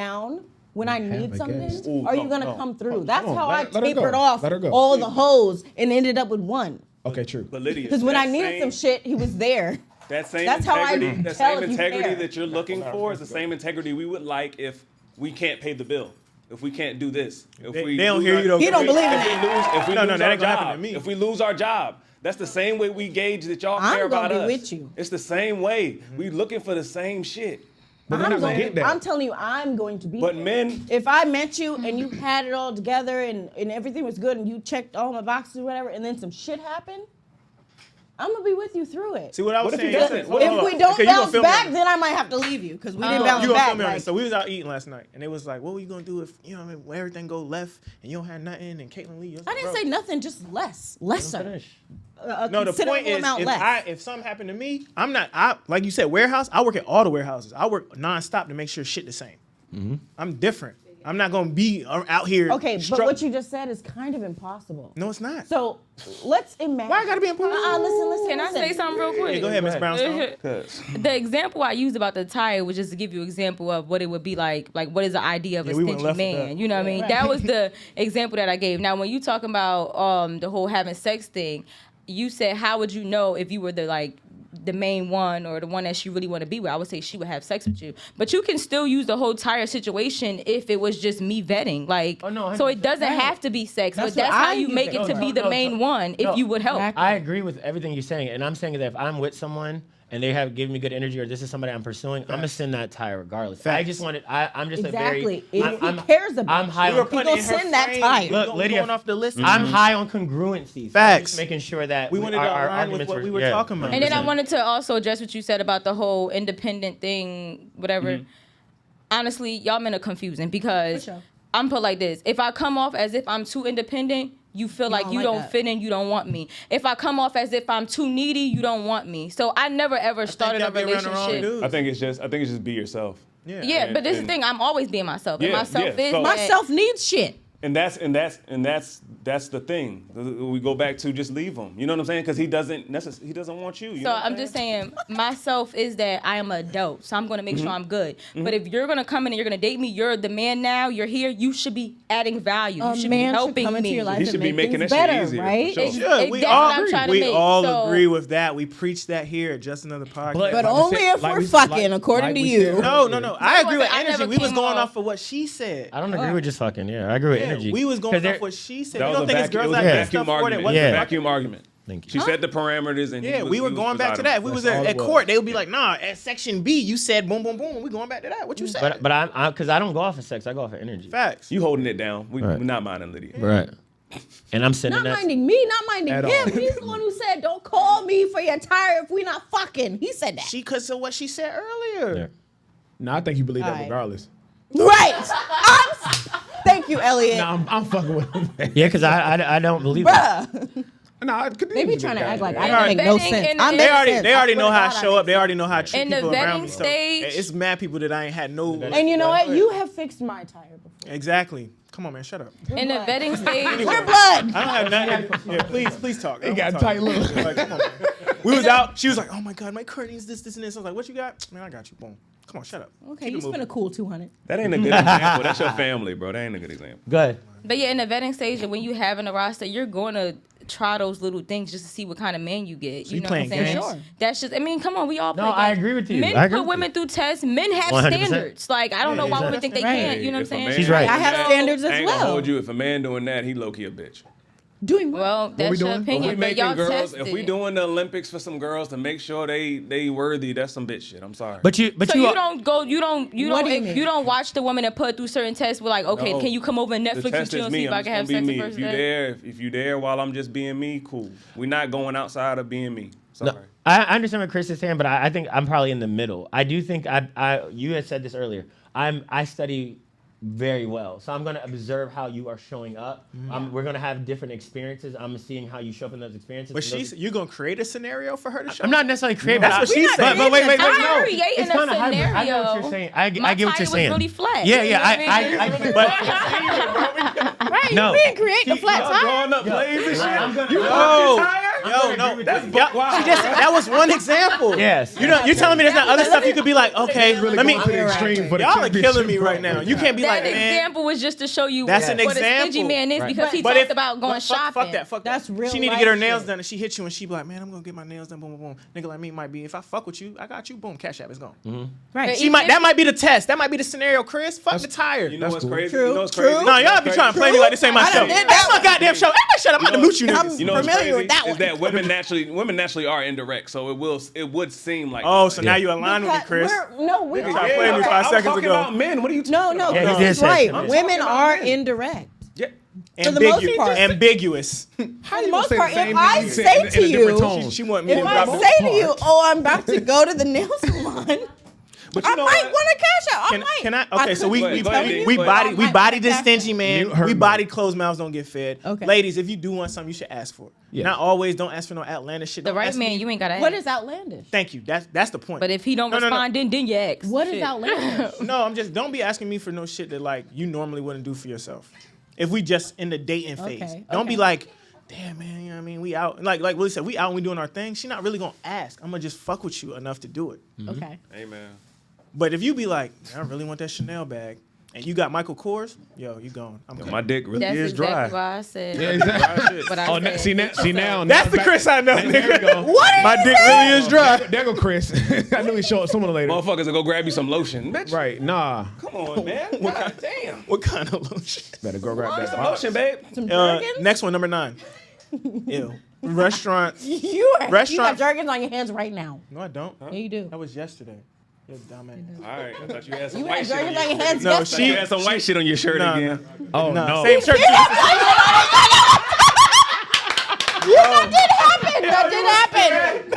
down when I need something, guest. are you gonna come through? That's come on, how let her I go. tapered off Let her go. all the hoes and ended up with one. Okay, true. But Lydia, Because when I that needed some shit, he was there. That same That's how I integrity, that tell same if you integrity care. that you're looking for is the same integrity we would like if we can't pay the bill. If we can't do this. If They we don't lose hear our- you though. He don't believe in if we it. lose, if we No, lose that our ain't gonna happen job, to me. if we lose our job, that's the same way we gauge that y'all I'm care gonna about be us. with you. It's the same way. We looking for the same shit. But they're not gonna get that. I'm telling you, I'm going to be But there. men, If I met you and you had it all together and everything was good and you checked all my boxes or whatever, and then some shit happened, I'm gonna be with you through it. See what I was What if he saying? doesn't? Hold on, If hold we on. don't Okay, you gonna bounce feel me on back, this. then I might have to leave you because we didn't You bounce gonna back. feel me on Like, this. So we was out eating last night, and it was like, what were you gonna do if when everything go left and you don't have nothing? And Caitlin Lee, you was I like, didn't bro. say nothing, just lesser. A No, the considerable point is, amount less. if something happened to me, I'm not. Like you said, warehouse. I work at all the warehouses. I work nonstop to make sure shit the same. I'm different. I'm not gonna be out here. Okay, but what you just said is kind of impossible. No, it's not. So let's imagine. Why I gotta be impossible? Listen. Can I say something real quick? Yeah, go ahead, Miss Brownstone. The example I used about the tire was just to give you an example of what it would be like what is the idea of a we went stingy left with man? that. You know what I mean? That was the example that I gave. Now, when you talking about the whole having sex thing, you said, how would you know if you were the main one or the one that she really want to be with? I would say she would have sex with you. But you can still use the whole tire situation if it was just me vetting. no, So it doesn't 100%. have to be sex. That's But that's what how I you use make it. it to be the main one if you would help. Exactly. I agree with everything you're saying, and I'm saying that if I'm with someone and they have given me good energy, or this is somebody I'm pursuing, I'm gonna send that tire regardless. I just wanted. I'm just Exactly. a very. If he cares about I'm you, high we on. were putting in her send that frame. tire. Look, Look, Lydia, going off the list. I'm high on congruency. So Facts. I'm just making sure that We wanted to our align with arguments what we were talking about. And then I wanted to also address what you said about the whole independent thing, whatever. Honestly, y'all men are confusing because For sure. I'm put like this. If I come off as if I'm too independent, you feel like don't you like don't that. fit in, you don't want me. If I come off as if I'm too needy, you don't want me. So I never ever started a y'all be around the wrong relationship. dudes. I think it's just be yourself. Yeah, but this is the thing. I'm always being myself. And Yeah, myself yeah, is so- that- Myself needs shit. And that's the thing. We go back to just leave him. You know what I'm saying? Because he doesn't want you. You So know what I'm just saying, myself is that I am an adult, so I'm gonna make sure I'm good. But if you're gonna come in and you're gonna date me, you're the man now. You're here. You should be adding value. You A should man be helping should come into me. your life He and should be make making things that shit better, easier, for right? sure. Should. We That's all what I'm trying to we make. all So- agree with that. We preach that here at Just Another Podcast. But Like we only said- if like we're we- fucking, like- according like to we you. said no. No, I agree with I energy. never We was came going off- off of what she said. I don't agree with just fucking. Yeah, I agree with energy. We was 'Cause going there- off what she said. That You was don't a think it's vacuum, girls it was that a have vacuum stuff for it? argument. Wasn't Yeah. fucking- Vacuum argument. Thank you. She set the parameters and Yeah, we were going back to that. We was all at it was. court. They would be like, nah, at section B, you said boom, boom, boom. We going back to that. What you said? But I'm because I don't go off of sex. I go off of energy. Facts. You holding it down. We're Right. not minding Lydia. Right. And I'm sending Not that. minding me, not minding At him. all. He's the one who said, "Don't call me for your tire if we not fucking." He said that. She cause of what she said earlier. Yeah. No, I think you believe that Alright. regardless. Right. Thank you, Elliot. No, I'm fucking with him. Yeah, because I don't believe that. Bruh. No, They be trying to act like I And don't the make no vetting sense. and- I and- make They sense. already I know swear to how I God, show I up. They already know how I treat In the people around vetting me. So stage- it's mad people that I ain't had no. And you know what? You have fixed my tire before. Exactly. Come on, man. Shut up. In the vetting stage, We're blood. I don't have nothing. Yeah, please talk. He got tight lips. Like, come on, man. We was out. She was like, "Oh my God, my curtains, this, and this." I was like, "What you got?" Man, I got you. Boom. Come on, shut up. Okay, Keep you it moving. spent a cool 200. That ain't a good example. That's your family, bro. That ain't a good example. Good. but yeah, in the vetting stage, when you having a roster, you're going to try those little things just to see what kind of man you get. So you know what I'm playing saying? games? Sure. That's just. I mean, come on, we all. No, play I games. agree with you. Men I agree put with women you. through tests. Men have 100%. standards. Like I don't know why women think they Right. can't. You know what I'm If a saying? man- She's right. I have standards as I ain't gonna well. hold you. If a man doing that, he low key a bitch. Doing what? Well, that's your doing? opinion, If we but making y'all girls, tested. if we doing the Olympics for some girls to make sure they worthy, that's some bitch shit. I'm sorry. But you So you don't go. You don't. What do you mean? You don't watch the woman that put through certain tests. We're like, okay, No. can you come over and the Netflix and test chill is and see me. if I'm I can have just gonna sex be the me. first If you day? there, if you there while I'm just being me, cool. We're not going outside of being me. Sorry. No, I understand what Chris is saying, but I think I'm probably in the middle. I do think you had said this earlier. I study very well, so I'm going to observe how you are showing up. We're going to have different experiences. I'm seeing how you show up in those experiences. But And those- you're gonna create a scenario for her to show. I'm not necessarily creating. That's but what she but- said. But wait, I'm no. creating It's a kinda hybrid. I know what scenario. you're saying. I get My what you're tire was saying. really flat. Yeah, You know what yeah. I mean? I Right, No. you didn't create the flat tire. Going up blazing shit. I'm gonna- You No. popped your tire? Yo, no, that was one example. Yes. You're telling me there's not other stuff you could be like, okay, Really let me. going to the extreme for the Y'all are championship killing me right program. now. You can't be like, That man. example was just to show you That's what an a stingy example. man is because he But talked about going shopping. Fuck That's that. real She need to life get her nails shit. done, and she hit you, and she be like, man, I'm gonna get my nails done. Boom, boom, boom. Nigga like me might be. If I fuck with you, I got you. Boom, cash app is gone. Right. That might be the test. That might be the scenario, Chris. Fuck the tire. You know what's cool. crazy? True, You know what's true. crazy? No, y'all be trying to play me like this ain't my I show. done did That's that my goddamn show. Everybody shut up. I'm about to mute you niggas. You know what's familiar crazy with that is one. that women naturally are indirect, so it would seem like. Oh, so now you align with me, Chris. We tried to play me 5 seconds talking ago. about men. What are you talking No, about? Yeah, he did he's say right. something. Women I'm talking are about men. indirect. Yeah. For the most part. Ambiguous. How the you most gonna part, say the if same I thing you say said in to a different you- tone? She want me If to I drop say the to you, oh, I'm about to go to the nail salon, But I you know might what? want to cash out. Can I? Okay, so we Go ahead, we go body ahead. we body this stingy man. You heard We me. body closed mouths don't get fed. Okay. Ladies, if you do want something, you should ask for it. Yeah. Not always. Don't ask for no outlandish shit. The Don't right ask man, me- you ain't gotta ask. What is outlandish? Thank you. That's the point. But if he don't No, no, no. respond, then you ask. What is Shit. outlandish? No, I'm just don't be asking me for no shit that like you normally wouldn't do for yourself. If we just in the dating phase, Okay, don't be okay. like, damn man, you know what I mean? We out. Like Willie said, we out and we doing our thing. She not really gonna ask. I'm gonna just fuck with you enough to do it. Okay. Amen. But if you be like, I really want that Chanel bag, and you got Michael Kors, yo, you gone. I'm Yo, coming. my dick really That's is exactly dry. why I said. Yeah, exactly. What I Oh, said. see now. That's the back- Chris I know, There we nigga. go. What? My dick really is dry. There go Chris. I knew he'd show up sooner or later. Motherfuckers will go grab you some lotion. Bitch, Right, nah. come on, man. God damn. What kind of lotion? Better go grab that Some box. lotion, babe. Some Jergens? Next one, number 9. Ew. Restaurants. You Restaurant- got Jergens on your hands right now. No, I don't. Yeah, you do. That was yesterday. You dumbass. All right, I thought you had some You white had shit on Jergens your on your shirt. hands No, yesterday. You had some white shit on your shirt Nah, again. Oh, No, no. same shirt. That did happen.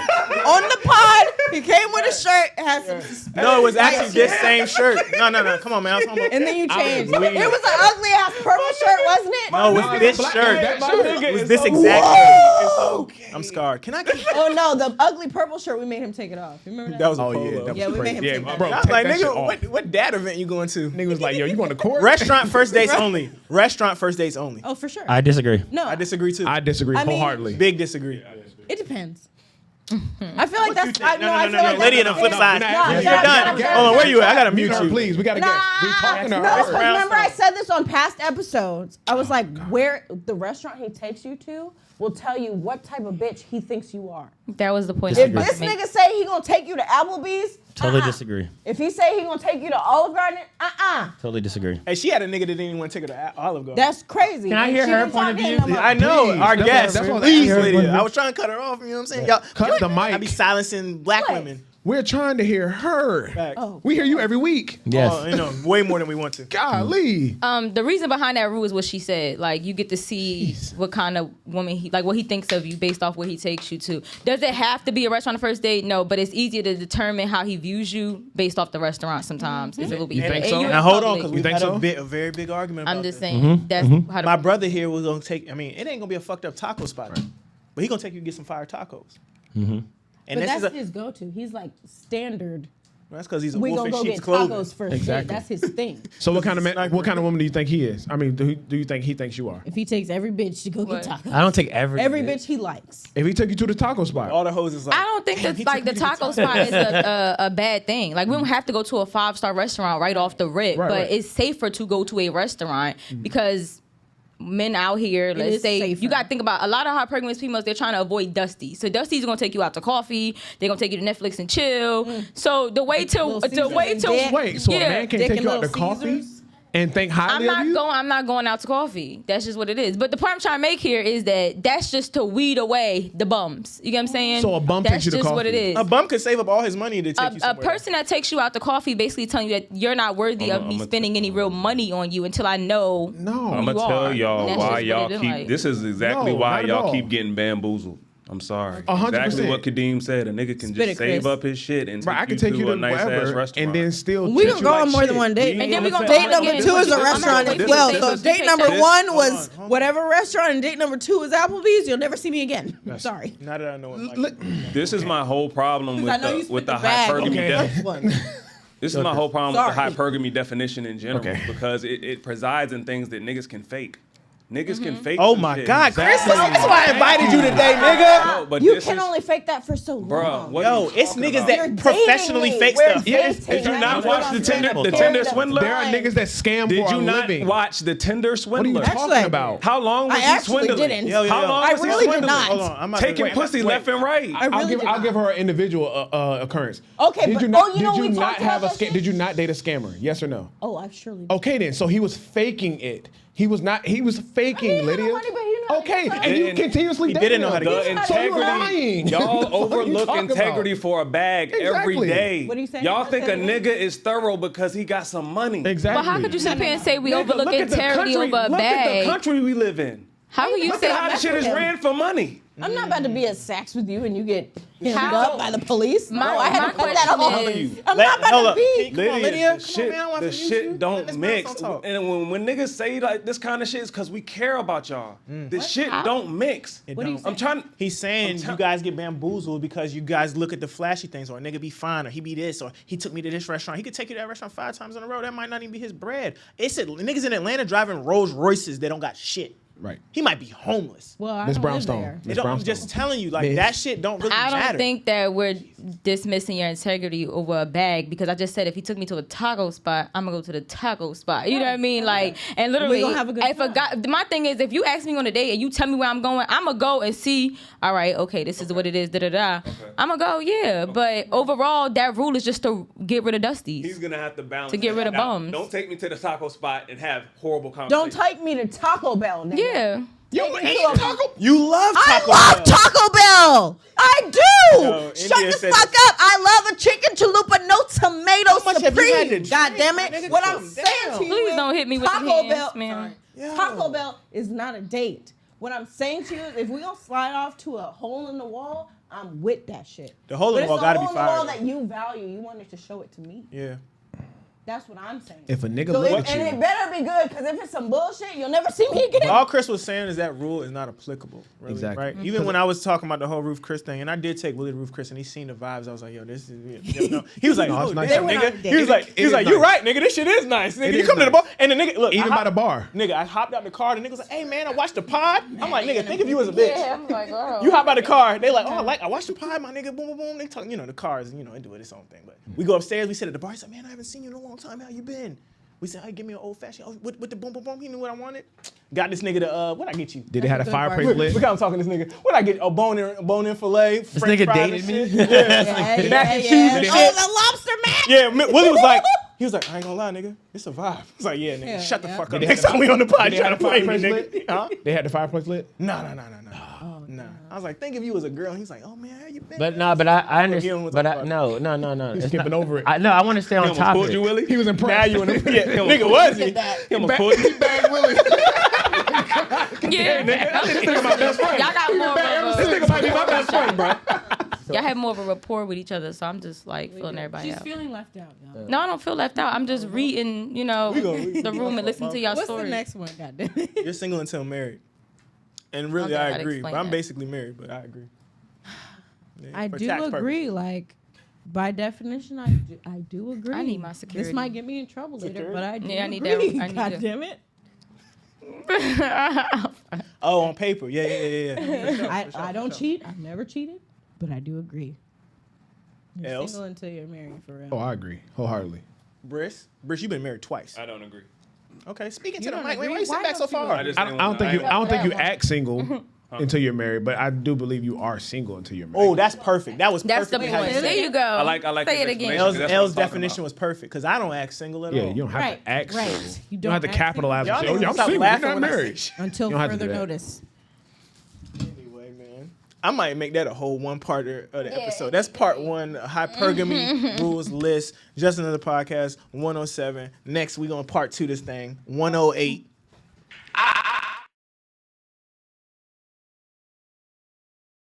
On the pod, he came with a shirt. It had some No, it was actually this same shirt. No. Come on, man. I was talking about- and then you changed. weird. It was an ugly ass purple shirt, wasn't it? No, it was this black shirt. guy, that shirt. It was this exact shirt. I'm scarred. Can I get Oh no, the ugly purple shirt. We made him take it off. You remember that? That was a Oh, polo. yeah. That was Yeah, we crazy. made him Yeah, take that bro, I was take like, that shit nigga, off. what dad event you going to? Nigga was like, yo, you going to court? Restaurant first dates only. Restaurant first dates only. Oh, for sure. I disagree. no, I disagree too. I disagree I mean- wholeheartedly. Big disagree. it depends. I feel like that's. No, I no, feel like Lydia, the that's flip fair. side. Nah, Nah, You're nah, done. nah, Hold on, where you at? I gotta Mute mute her, you. please. We got to get. We talking to No, her. remember I said this on past episodes. I was like, where the restaurant he takes you to will tell you what type of bitch he thinks you are. That was the point. If I was this about to make. nigga say he gonna take you to Applebee's, Totally disagree. If he say he gonna take you to Olive Garden, Totally disagree. Hey, she had a nigga that didn't even want to take her to Olive Garden. that's crazy. Can I And hear she her didn't point talk of to him view? no more. I know, Please, our that's guest. what I was Please, asking. Lydia. I was trying to cut her off. You know what I'm saying? Y'all, Cut the I be mic. silencing black What? women. We're trying to hear her. Facts. Oh. We hear you every week. Yes. Oh, you know, way more than we want to. Golly. The reason behind that rule is what she said. Like, you get to see what kind of woman what he thinks of you based off where he takes you to. Does it have to be a restaurant on the first date? No, but it's easier to determine how he views you based off the restaurant sometimes. It's a little bit You think and so? you in Now hold on, public. because You we think had so? a very big argument about I'm just this. saying that's how the My brother here was gonna take. I mean, it ain't gonna be a fucked up taco spot, but he gonna take you to get some fire tacos. And But this that's is his go-to. He's like standard. that's because he's a We wolf gonna in go sheep's get clothing. tacos first. Exactly. Date. That's his thing. So what kind of man, Sniper. what kind of woman do you think he is? I mean, do you think he thinks you are? If he takes every bitch to go What? get tacos, I don't take every bitch he likes. If he took you to the taco spot, All the hoes is like. I don't think "Damn, that he like took the me to get taco spot is a bad thing. Like, we don't have to go to a 5-star restaurant right off the rip, Right, but right. it's safer to go to a restaurant because men out here, let's is say, safer. you got to think about a lot of hypergamous females. They're trying to avoid Dusty, so Dusty's gonna take you out to coffee. They're gonna take you to Netflix and chill. So the way to Little the way Caesars to and dick. wait, so yeah, a man can't Dick take and you out to Little coffee Caesars? and think highly of you? I'm not going out to coffee. That's just what it is. But the point I'm trying to make here is that that's just to weed away the bums. You get what I'm saying? So a bum that's takes you to just what it coffee. is. A bum could save up all his money to take you A somewhere. person that takes you out to coffee basically telling you that you're not worthy of me spending any real money on you until I know. No. I'm You gonna are. tell y'all That's why just what y'all it is keep. like. This is exactly No, why not at y'all all. keep getting bamboozled. I'm sorry. 100%. Exactly what Kadeem said. A nigga can Spit just it, save Chris. up his shit and Bro, I take can you take to you to a nice ass wherever restaurant. and then still We treat gonna you go like on more shit. than one date. And then we gonna Date go number again. 2 is a I'm not restaurant gonna as wait well. till So this- date this- number this- 1 was whatever restaurant, and date number 2 is Applebee's. You'll never see me again. Sorry. Now that I know it, Look, This is my whole problem I know you with split the the bag on hypergamy. the first one. This is my whole problem with the Sorry. hypergamy definition in general Okay. because it presides in things that niggas can fake. Niggas can fake. Oh some my shit. God, Chris, Exactly. that's why I invited you today, nigga. No, but You this can is, only fake that for so long. bro. What Yo, are you it's talking niggas about? that You're dating professionally me. fake We're stuff. dating. Did you I not know watch what the I'm Tinder- saying. the Period Tinder of swindler? There are time. niggas that scam Did for you a not living. watch the Tinder What are swindler? you Actually, talking about? How long was I he actually swindling? didn't. Yo, yo, How yo. long I was he really did swindling? not. Hold on, I'm about Taking to pussy left and right. I really did I'll give not. her an individual occurrence. Okay, did but- you not, you know did we you not talked about have a that shit? Did you not date a scammer? Yes or no? Oh, I surely did. Okay, then. So he was faking it. He was not. He was faking, I didn't have Lydia. no money, but he knew how to Okay, get and you And continuously he dated didn't know him. how to The get So you're integrity, lying. y'all What are you overlook talking integrity about? for a bag every Exactly. day. What are you saying? Y'all think a Integrity? nigga is thorough because he got some money. Exactly. But how could you sit here and say we Nigga, overlook look at the integrity country- over a Look at the bag? country we live in. How can you Look say at how the shit is ran for money. I'm not about to be at Saks with you and you get hemmed How- up by the police. No, My- I had my to put that question on. is- I'm Let- not about hold to up. be. Come on, Lydia. the Come on, shit, man, I want the to use shit you. Let don't this mix. man talk. And when niggas say like this kind of shit, it's because we care about y'all. The shit don't mix. It What are you don't. saying? I'm trying. He's saying I'm tell- you guys get bamboozled because you guys look at the flashy things, or a nigga be fine, or he be this, or he took me to this restaurant. He could take you to that restaurant 5 times in a row. That might not even be his bread. It's niggas in Atlanta driving Rolls Royces that don't got shit. Right. He might be homeless. Well, I Miss don't live Brownstone. there. Miss I'm Brownstone. just telling you, like Miss- that shit don't really I don't matter. think that we're dismissing your integrity over a bag because I just said if he took me to a taco spot, I'm gonna go to the taco spot. You know what I mean? Like, and literally, gonna have a good if a time. guy, my thing is, if you ask me on a date and you tell me where I'm going, I'm gonna go and see. All right, okay, this is what it is. Da da da. I'm gonna go, yeah. But overall, that rule is just to get rid of dusties. He's gonna have to balance To get that rid of out. bums. Don't take me to the taco spot and have horrible Don't conversations. take me to Taco Bell, nigga. Yeah. You Take me ate to a- taco. You love I Taco love Bell. Taco Bell. I do. Yo, Shut India the said- fuck up. I love a chicken chalupa, no tomato How much have you had to supreme. God drink, damn it. nigga? What I'm Calm saying down. to you Please is don't hit me with Taco the hands, Bell, man. Yo. Taco Bell is not a date. What I'm saying to you is if we gonna slide off to a hole in the wall, I'm with that shit. The hole in But the wall it's a gotta hole be in the wall fire, that you value. You wanted to show it to me. Yeah. That's what I'm saying. If a nigga So look it, at and you, it better be good, because if it's some bullshit, you'll never see me again. All Chris was saying is that rule is not applicable. Really, Exactly. Right? Even when I was talking about the whole Roof Chris thing, and I did take Willie to Roof Chris, and he seen the vibes. I was like, yo, this is. No. He was like, No, it's oh, nice. damn, They went on a nigga. date. He was like, It is you nice. right, nigga. This shit is nice. Nigga, It you is come to the nice. bar, and the nigga, look, even by the bar. Nigga, I hopped out the car. The nigga was like, hey man, I watched the pod. I'm like, nigga, think of you as a bitch. Yeah, I'm like, girl. You hop out the car. They like, oh, I watched the pod, my nigga. Boom, boom, boom. They talk, the cars, it do its own thing. But we go upstairs. We sit at the bar. He's like, man, I haven't seen you in a long time. How you been? We said, hey, give me an old fashioned. Oh, with the boom, boom, boom. He knew what I wanted. Got this nigga to what I get you? Did they have a fireplace Look lit? how I'm talking to this nigga. What I get? A bone in fillet. This French nigga fries dated and me? shit. Yeah. Mac and cheese and Oh, shit. the lobster mac. Yeah, Willie was like, I ain't gonna lie, nigga. It's a vibe. I was like, yeah, nigga, Yeah, shut the yeah. fuck up. Did they Next have time we on the pod, Did they try to have a play me, fireplace nigga. lit? Huh? They had the fireplace lit? No. Nah. I was like, think of you as a girl. He's like, oh man, how you been? But no, but I He don't understand. wanna But talk I, about no. He's It's skipping not- over it. I want to stay on He almost pulled topic. you, Willie. He was Now impressed. you in the nigga was he? He almost pulled you. Bag Willie. Yeah. This nigga my best friend. Y'all got more of This a, nigga might be my best friend, bro. y'all have more of a rapport with each other, so I'm just like feeling everybody She's out. feeling left out, y'all. No, I don't feel left out. I'm just reading, the room and listening to y'all What's stories. the next one, goddamn? You're single until married. And really, Okay, I I'd agree. explain But I'm that. basically married, but I agree. Yeah, I for do tax agree. purposes. Like, by definition, I do agree. I need my security. This might get me in trouble later, Security? but I do Yeah, I need that. agree. I need God that. damn it. Oh, on paper. Yeah. For sure, I don't cheat. I've never cheated, but I do agree. You're Else? single until you're married, for real. Oh, I agree wholeheartedly. Briss, you've been married twice. I don't agree. Okay, speaking to You the don't mic. Why agree? you sit Why back so don't you far? I just I don't think you act single until you're married, but I do believe you are single until you're married. Oh, that's perfect. That was That's the perfect. point. There you go. I like Say his it again. explanation. L's, That's what I'm L's talking definition about. was perfect because I don't act single at Yeah, all. you don't have Right, to act right. single. You don't have to don't act capitalize and say, Y'all oh, yeah, I'm niggas stop single. You're laughing not when I say married. Until You don't have to further do that. notice. Anyway, man, I might make that a whole one-parter of the episode. That's part one, hypergamy rules list. Just another podcast, 107. Next, we gonna part two this thing, 108.